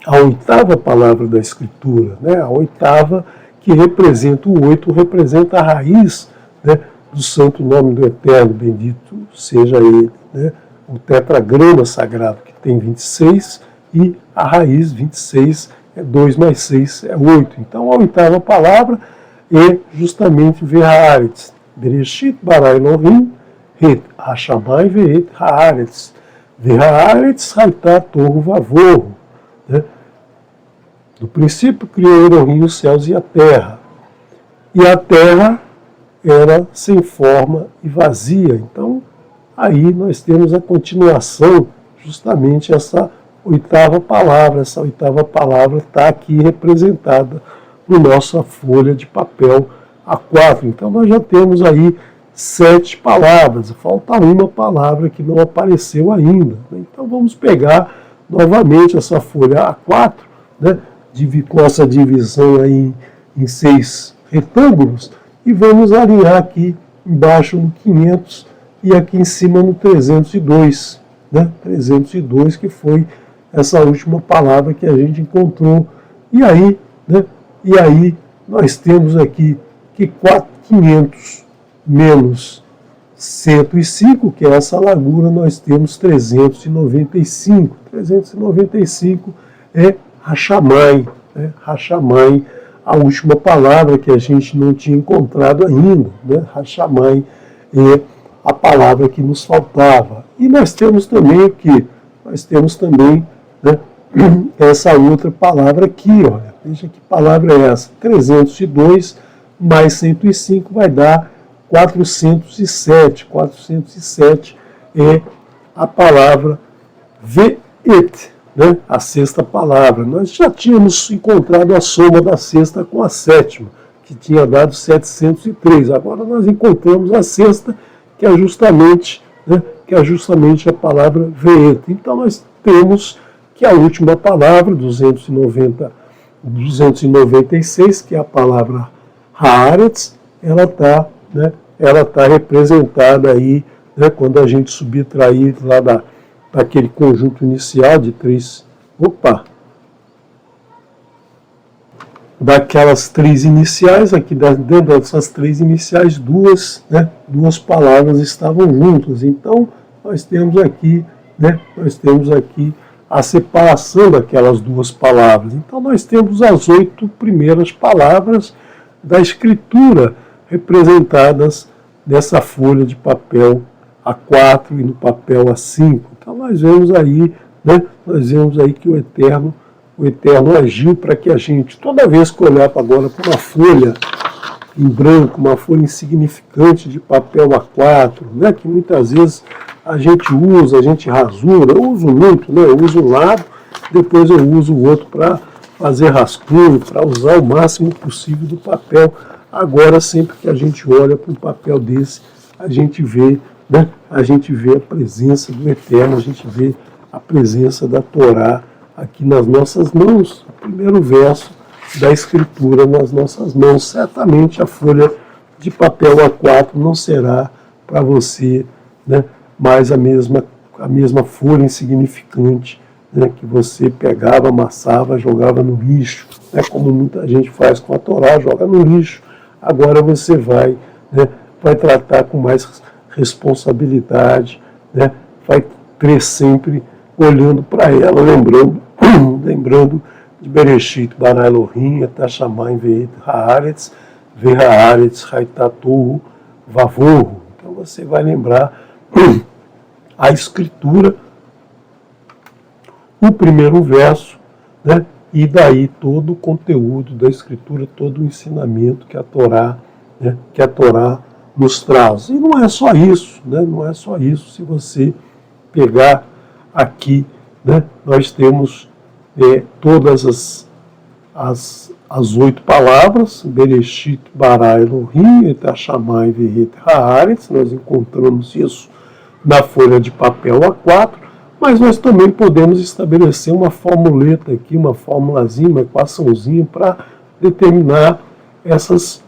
a oitava palavra da Escritura, né? A oitava que representa o 8, representa a raiz, né, do santo nome do Eterno, bendito seja Ele. Né? O tetragrama sagrado que tem 26 e a raiz 26 é 2 mais 6 é 8. Então a oitava palavra é justamente Vehaaretz. Bereshit bara Elohim het hashamai ve'et haaretz. Vehaaretz haitá tohu vavohu. No princípio criou Elohim os céus e a terra. E a terra era sem forma e vazia. Então, aí nós temos a continuação, justamente essa oitava palavra. Essa oitava palavra está aqui representada na nossa folha de papel A4. Então, nós já temos aí 7 palavras. Falta uma palavra que não apareceu ainda. Então, vamos pegar novamente essa folha A4, né, com essa divisão aí em 6 retângulos, e vamos alinhar aqui embaixo no 500 e aqui em cima no 302, né? 302, que foi essa última palavra que a gente encontrou. E aí, né? E aí nós temos aqui que 500 menos 105, que é essa largura, nós temos 395. 395 é Hashamai, né? Hashamai, a última palavra que a gente não tinha encontrado ainda, né? Hashamai é a palavra que nos faltava. E nós temos também aqui, nós temos também, né, essa outra palavra aqui, olha, veja que palavra é essa, 302 mais 105 vai dar 407. 407 é a palavra Ve'et, né? A sexta palavra. Nós já tínhamos encontrado a soma da sexta com a sétima, que tinha dado 703. Agora nós encontramos a sexta, que é justamente, né, a palavra Ve'et. Então nós temos que a última palavra, 296, que é a palavra Haaretz, ela está, né, representada aí, né, quando a gente subtrair lá daquele conjunto inicial de 3, daquelas 3 iniciais, aqui dentro dessas 3 iniciais, duas palavras estavam juntas. Então nós temos aqui, né, a separação daquelas duas palavras. Então nós temos as 8 primeiras palavras da Escritura representadas nessa folha de papel A4 e no papel A5. Então nós vemos aí, né, que o Eterno agiu para que a gente, toda vez que olhar agora para uma folha em branco, uma folha insignificante de papel A4, que muitas vezes a gente usa, a gente rasura, eu uso muito, eu uso um lado depois eu uso o outro para fazer rascunho, para usar o máximo possível do papel. Agora, sempre que a gente olha para um papel desse, a gente vê, né, a gente vê a presença do Eterno, a gente vê a presença da Torá aqui nas nossas mãos, o primeiro verso da Escritura nas nossas mãos. Certamente a folha de papel A4 não será para você, né, mais a mesma folha insignificante, né, que você pegava, amassava, jogava no lixo, né, como muita gente faz com a Torá, joga no lixo. Agora você vai, né, vai tratar com mais responsabilidade, né, vai crer sempre olhando para ela, lembrando de Bereshit, Bara Elohim, Etashamayim, Ve'et Haaretz, Ve'haaretz, Haitatu, Vavohu. Então você vai lembrar a Escritura, o primeiro verso, né? E daí todo o conteúdo da Escritura, todo o ensinamento que a Torá, né, nos traz. E não é só isso, né? Não é só isso. Se você pegar aqui, né, nós temos todas as 8 palavras, Bereshit, Bara Elohim, Etashamayim, Ve'et Haaretz, nós encontramos isso na folha de papel A4, mas nós também podemos estabelecer uma formuleta aqui, uma formulazinha, uma equaçãozinha para determinar essas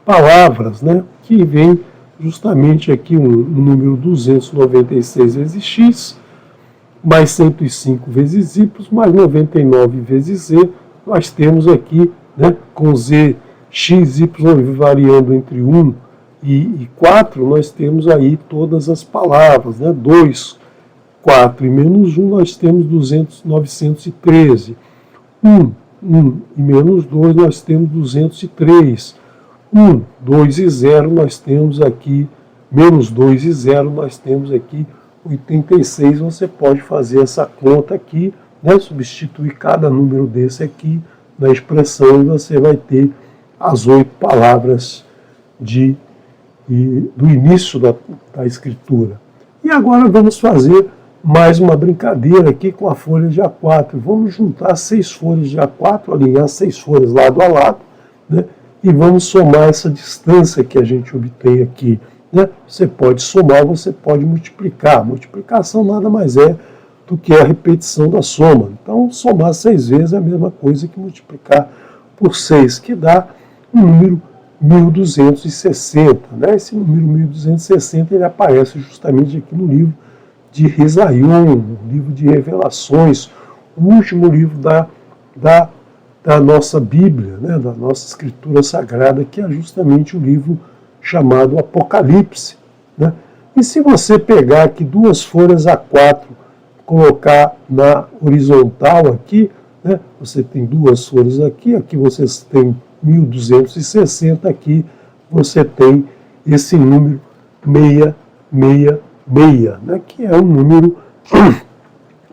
palavras, né, que vem justamente aqui um número 296 vezes x, mais 105 vezes y, mais 99 vezes z. Nós temos aqui, né, com z, x, y variando entre 1 e 4, nós temos aí todas as palavras, né, 2, 4 e menos 1, nós temos 913. 1 e menos 2, nós temos 203. 1, 2 e 0, nós temos aqui, menos 2 e 0, nós temos aqui 86. Você pode fazer essa conta aqui, né, substituir cada número desse aqui na expressão e você vai ter as 8 palavras do início da Escritura. E agora vamos fazer mais uma brincadeira aqui com a folha de A4. Vamos juntar 6 folhas de A4, alinhar 6 folhas lado a lado, né, e vamos somar essa distância que a gente obtém aqui. Né? Você pode somar, você pode multiplicar. Multiplicação nada mais é do que a repetição da soma. Então, somar 6 vezes é a mesma coisa que multiplicar por 6, que dá um número 1260. Né? Esse número 1260 ele aparece justamente aqui no livro de Risaion, no livro de Revelações, o último livro da nossa Bíblia, né? Da nossa Escritura Sagrada, que é justamente o livro chamado Apocalipse. Né? E se você pegar aqui 2 folhas A4, colocar na horizontal aqui, né? Você tem 2 folhas aqui, aqui você tem 1260, aqui você tem esse número 666, né? Que é um número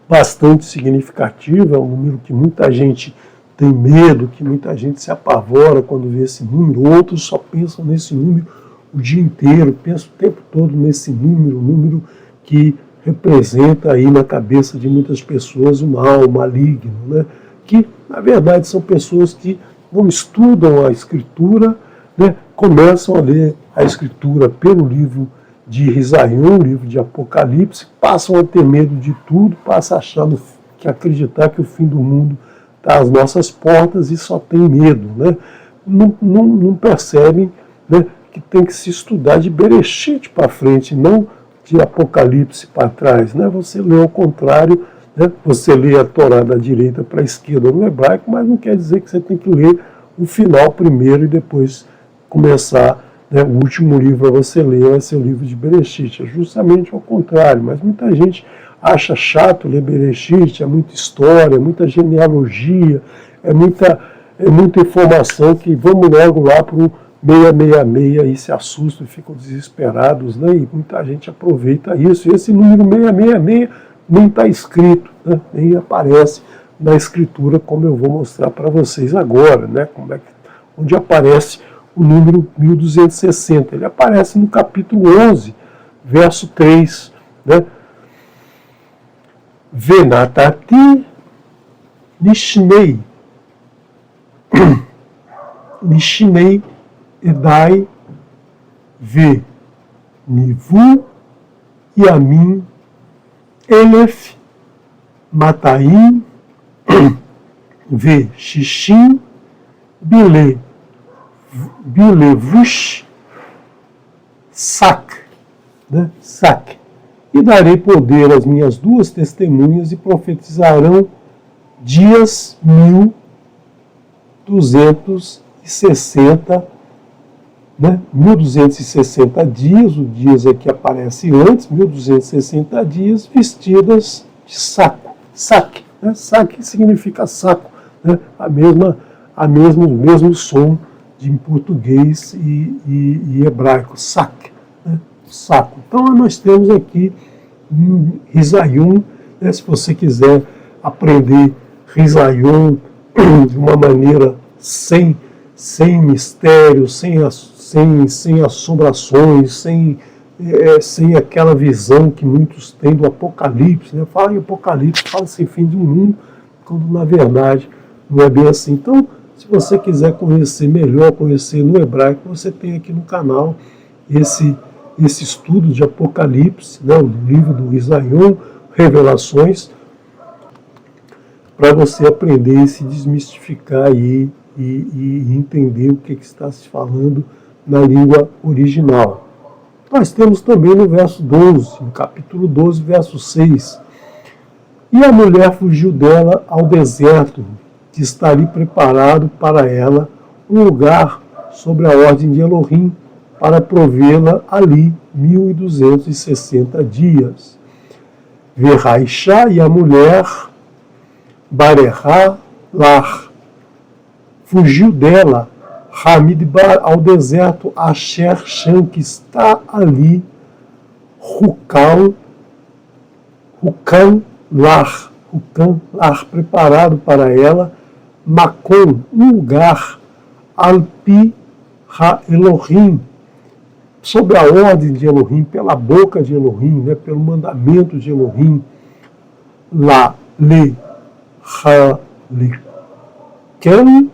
bastante significativo, é um número que muita gente tem medo, que muita gente se apavora quando vê esse número, outros só pensam nesse número o dia inteiro, pensam o tempo todo nesse número, um número que representa aí na cabeça de muitas pessoas o mal, o maligno, né? Que na verdade são pessoas que não estudam a Escritura, né? Começam a ler a Escritura pelo livro de Risaion, livro de Apocalipse, passam a ter medo de tudo, passam a acreditar que o fim do mundo está às nossas portas e só tem medo, né? Não percebem, né, que tem que se estudar de Bereshit para frente, não de Apocalipse para trás, né? Você lê ao contrário, né? Você lê a Torá da direita para a esquerda no hebraico, mas não quer dizer que você tem que ler o final primeiro e depois começar, né, o último livro a você ler vai ser o livro de Bereshit. É justamente ao contrário, mas muita gente acha chato ler Bereshit, é muita história, é muita genealogia, é muita informação que vamos logo lá para o 666 e se assustam e ficam desesperados, né? E muita gente aproveita isso. E esse número 666 nem está escrito, né? Nem aparece na Escritura, como eu vou mostrar para vocês agora, né? Onde aparece o número 1260. Ele aparece no capítulo 11, verso 3, né? Venatati Nishnei, Nishnei Edai Ve Nivu Yamin Elef Mataim Ve Shishim Bilevush Sak, né? Sak. E darei poder às minhas duas testemunhas e profetizarão dias 1260, né? 1260 dias, o dias aqui aparece antes, 1260 dias, vestidas de saco. Saque, né? Saque significa saco, né? O mesmo som em português e hebraico, saque, né? Saco. Então nós temos aqui Risayum, né? Se você quiser aprender Risayum de uma maneira sem mistério, sem assombrações, sem aquela visão que muitos têm do Apocalipse, né? Fala em Apocalipse, fala sem fim de um mundo, quando na verdade não é bem assim. Então, se você quiser conhecer melhor, conhecer no hebraico, você tem aqui no canal esse estudo de Apocalipse, né? O livro do Risayum, Revelações, para você aprender e se desmistificar aí e entender o que está se falando na língua original. Nós temos também no verso 12, no capítulo 12, verso 6. E a mulher fugiu dela ao deserto, que está ali preparado para ela um lugar sobre a ordem de Elohim, para provê-la ali 1260 dias. Verraixá, e a mulher Barerá Lar fugiu dela, Hamidbar, ao deserto, Asher Shan, que está ali, Rukan Lar, preparado para ela, Makom, um lugar, Alpi Ha Elohim, sob a ordem de Elohim, pela boca de Elohim, né, pelo mandamento de Elohim, La Le Ha Liken,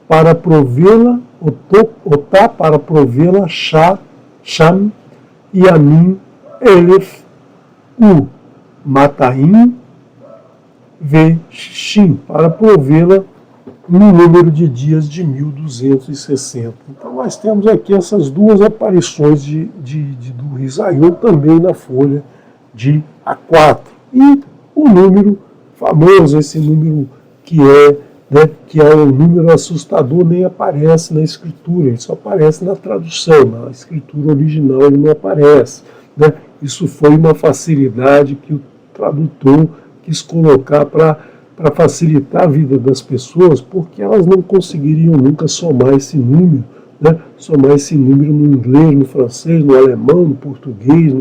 para provê-la, Otá, para provê-la, Sham, Yamin, Elef, Mataim, Ve Shim, para provê-la no número de dias de 1260. Então nós temos aqui essas duas aparições do Risayum também na folha de A4. E o número famoso, esse número que é um número assustador, nem aparece na escritura, ele só aparece na tradução, na escritura original ele não aparece, né? Isso foi uma facilidade que o tradutor quis colocar para facilitar a vida das pessoas, porque elas não conseguiriam nunca somar esse número, né? Somar esse número no inglês, no francês, no alemão, no português,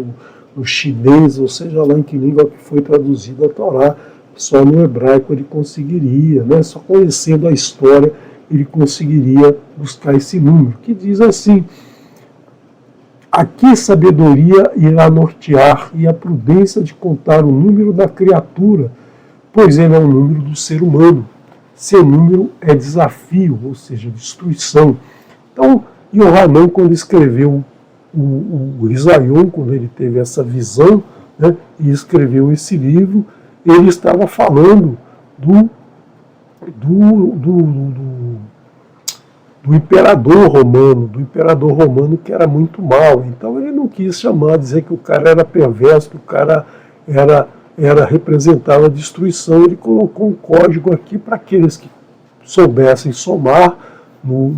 no chinês, ou seja lá em que língua que foi traduzida a Torá. Só no hebraico ele conseguiria, né? Só conhecendo a história ele conseguiria buscar esse número, que diz assim: aqui sabedoria irá nortear e a prudência de contar o número da criatura, pois ele é o número do ser humano. Seu número é desafio, ou seja, destruição. Então, Yohanan, quando escreveu o Risayum, quando ele teve essa visão, né, e escreveu esse livro, ele estava falando do imperador romano que era muito mau. Então ele não quis dizer que o cara era perverso, que o cara representava a destruição. Ele colocou um código aqui para aqueles que soubessem somar no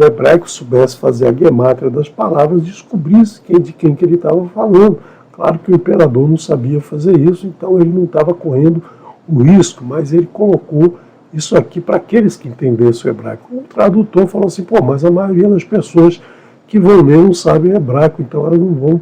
hebraico, soubessem fazer a gemátria das palavras, descobrissem de quem que ele estava falando. Claro que o imperador não sabia fazer isso, então ele não estava correndo o risco, mas ele colocou isso aqui para aqueles que entendessem o hebraico. O tradutor falou assim: mas a maioria das pessoas que vão ler não sabem hebraico, então elas não vão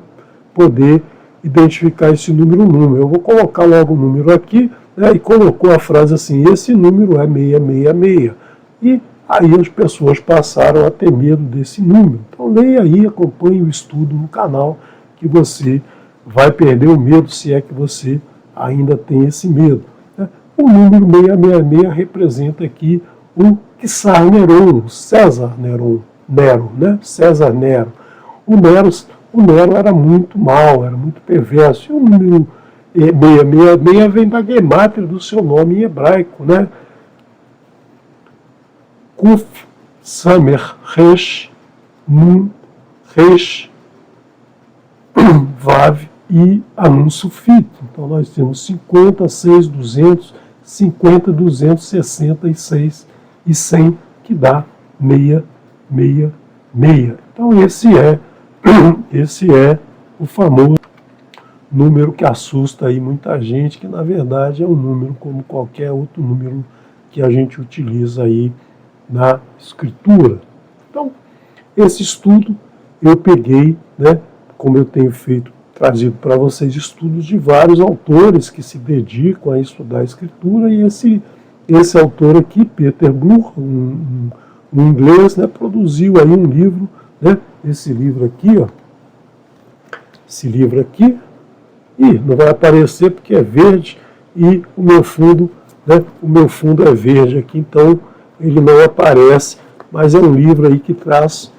poder identificar esse número. Eu vou colocar logo o número aqui, né, e colocou a frase assim: esse número é 666. E aí as pessoas passaram a ter medo desse número. Então leia aí, acompanhe o estudo no canal, que você vai perder o medo, se é que você ainda tem esse medo. O número 666 representa aqui o Czar Neron, César Neron, Nero, né? César Nero. O Nero era muito mau, era muito perverso. E o número 666 vem da gemátria do seu nome em hebraico, né? Kuf Samer Resh Nun Resh Vav e Anun Sufit. Então nós temos 50, 6, 200, 50, 266 e 100, que dá 666. Então esse é o famoso número que assusta aí muita gente, que na verdade é um número como qualquer outro número que a gente utiliza aí na escritura. Então, esse estudo eu peguei, né, como eu tenho trazido para vocês estudos de vários autores que se dedicam a estudar a escritura, e esse autor aqui, Peter Bloor, um inglês, né, produziu aí um livro, né, esse livro aqui, ó, e não vai aparecer porque é verde, e o meu fundo é verde aqui, então ele não aparece, mas é um livro aí que traz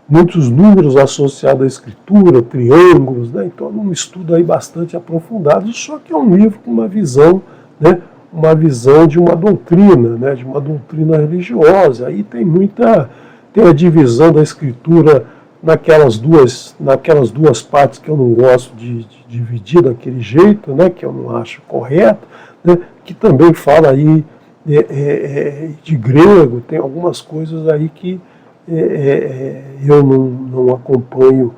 muitos números associados à escritura, triângulos, né? Então é um estudo aí bastante aprofundado, só que é um livro com uma visão, né? Uma visão de uma doutrina, né? De uma doutrina religiosa. Aí tem a divisão da escritura naquelas duas partes que eu não gosto de dividir daquele jeito, né? Que eu não acho correto, né? Que também fala aí de grego, tem algumas coisas aí que eu não acompanho,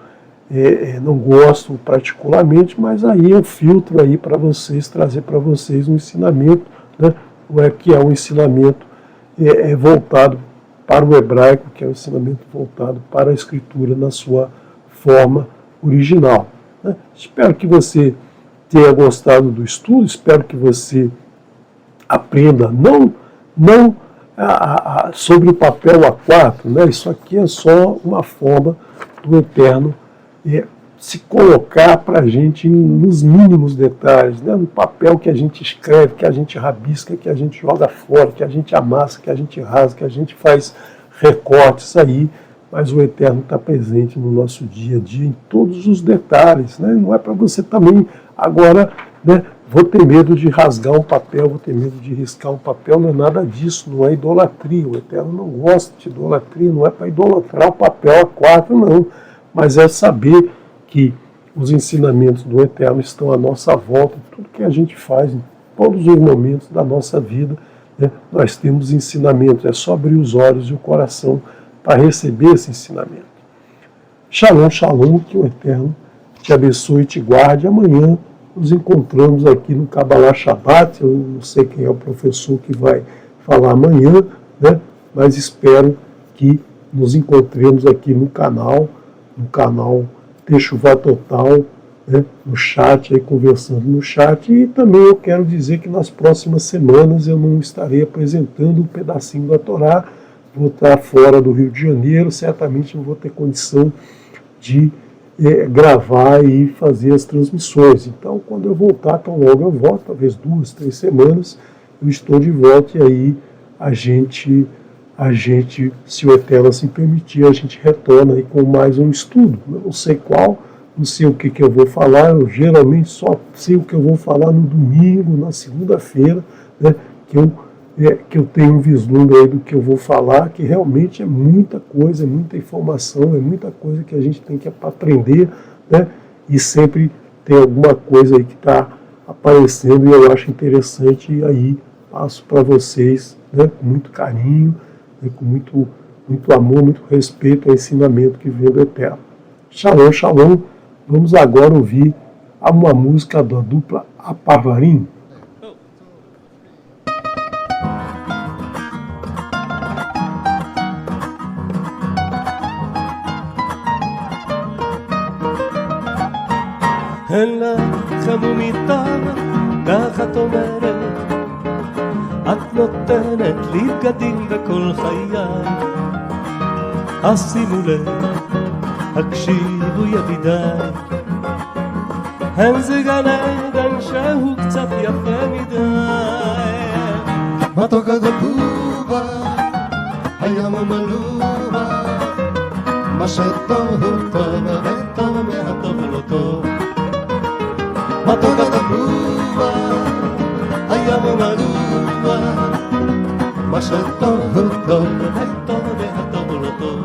não gosto particularmente, mas aí eu filtro aí para vocês, trazer para vocês um ensinamento, né, que é um ensinamento voltado para o hebraico, que é um ensinamento voltado para a escritura na sua forma original. Né? Espero que você tenha gostado do estudo, espero que você aprenda não sobre o papel A4, né? Isso aqui é só uma forma do Eterno se colocar para a gente nos mínimos detalhes, né? No papel que a gente escreve, que a gente rabisca, que a gente joga fora, que a gente amassa, que a gente rasga, que a gente faz recortes aí, mas o Eterno está presente no nosso dia a dia em todos os detalhes, né? Não é para você também agora, né, vou ter medo de rasgar um papel, vou ter medo de riscar um papel, não é nada disso, não é idolatria. O Eterno não gosta de idolatria, não é para idolatrar o papel A4, não, mas é saber que os ensinamentos do Eterno estão à nossa volta, tudo que a gente faz, em todos os momentos da nossa vida, né, nós temos ensinamentos, é só abrir os olhos e o coração para receber esse ensinamento. Shalom, shalom, que o Eterno te abençoe e te guarde. Amanhã nos encontramos aqui no Kabbalah Shabbat. Eu não sei quem é o professor que vai falar amanhã, né? Mas espero que nos encontremos aqui no canal Techuvá Total, né? No chat, aí conversando no chat. E também eu quero dizer que nas próximas semanas eu não estarei apresentando um pedacinho da Torá, vou estar fora do Rio de Janeiro, certamente não vou ter condição de gravar e fazer as transmissões. Então, quando eu voltar, tão logo eu volto, talvez 2, 3 semanas, eu estou de volta e aí a gente, se o Eterno assim permitir, a gente retorna aí com mais um estudo. Eu não sei qual, não sei o que eu vou falar, eu geralmente só sei o que eu vou falar no domingo, na segunda-feira, né, que eu tenho um vislumbre aí do que eu vou falar, que realmente é muita coisa, é muita informação, é muita coisa que a gente tem que aprender, né? E sempre tem alguma coisa aí que está aparecendo e eu acho interessante, e aí passo para vocês, né, com muito carinho, né, com muito amor, muito respeito ao ensinamento que vem do Eterno. Shalom, shalom. Vamos agora ouvir uma música da dupla Apavarim. אין לך חמומיתה, ככה את אומרת, את נותנת לי בגדים בכל חיי. אז שימו לב, הקשיבו ידידיי, אין זה גן עדן שהוא קצת יפה מדי. מתוק הדבובה, הים מלובה, מה שטוב הוא טוב וטוב מהטוב לא טוב. מתוק הדבובה, הים מלובה, מה שטוב הוא טוב וטוב מהטוב לא טוב.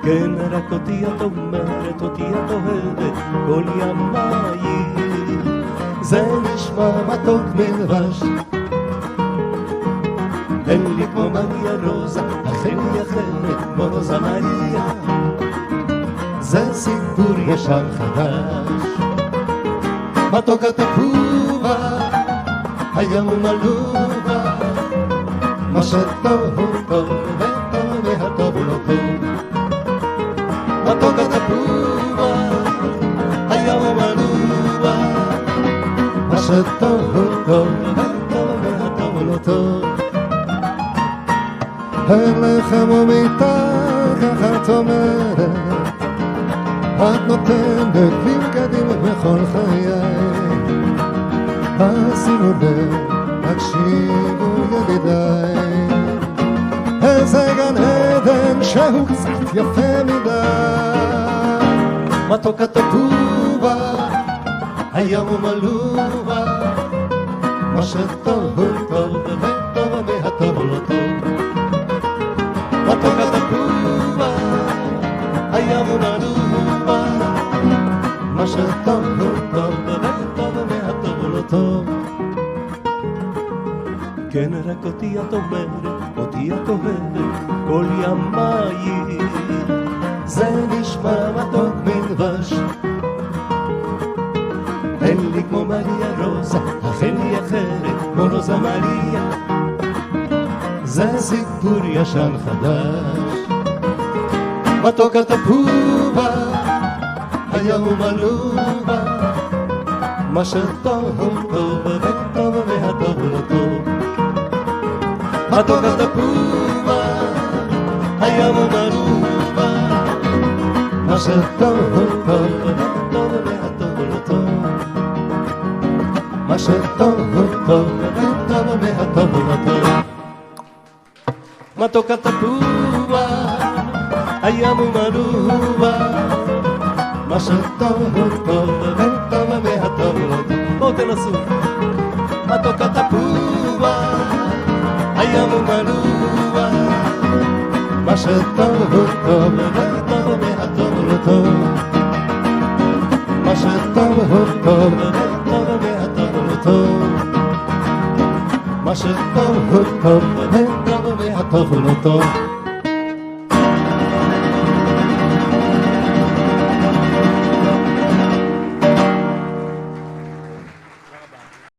כן, רק אותי את אומרת, אותי את אוהבת כל ימיי. זה נשמע מתוק מדבש, אין לי כמו מריה רוזה, אכן היא אחרת כמו רוזה מריה. זה סיפור ישן חדש. מתוק התפובה, הים מלובה, מה שטוב הוא טוב וטוב והטוב הוא לא טוב. מתוק התפובה, הים מלובה, מה שטוב הוא טוב וטוב והטוב הוא לא טוב. אין לחם ומיטה, ככה את אומרת, את נותנת לי בגדים בכל חיי. שימו לב, תקשיבו ידידיי, איזה גן עדן שהוא קצת יפה מדי. מתוק התפובה, הים מלובה, מה שטוב הוא טוב וטוב והטוב הוא לא טוב. מתוק התפובה, הים מלובה, מה שטוב הוא טוב וטוב והטוב הוא לא טוב. כן, רק אותי את אומרת, אותי את אוהבת כל ימיי. זה נשמע מתוק מדבש, אין לי כמו מריה רוזה, אכן היא אחרת כמו רוזה מריה. זה סיפור ישן חדש. מתוק התפובה, הים מלובה, מה שטוב הוא טוב וטוב והטוב הוא לא טוב. מתוק התפובה, הים מלובה, מה שטוב הוא טוב וטוב והטוב הוא לא טוב. מה שטוב הוא טוב וטוב והטוב הוא לא טוב. מתוק התפובה, הים מלובה, מה שטוב הוא טוב וטוב והטוב הוא לא טוב. בואו תנסו. מתוק התפובה, הים מלובה, מה שטוב הוא טוב וטוב והטוב הוא לא טוב. מה שטוב הוא טוב וטוב והטוב הוא לא טוב. מה שטוב הוא טוב וטוב והטוב הוא לא טוב.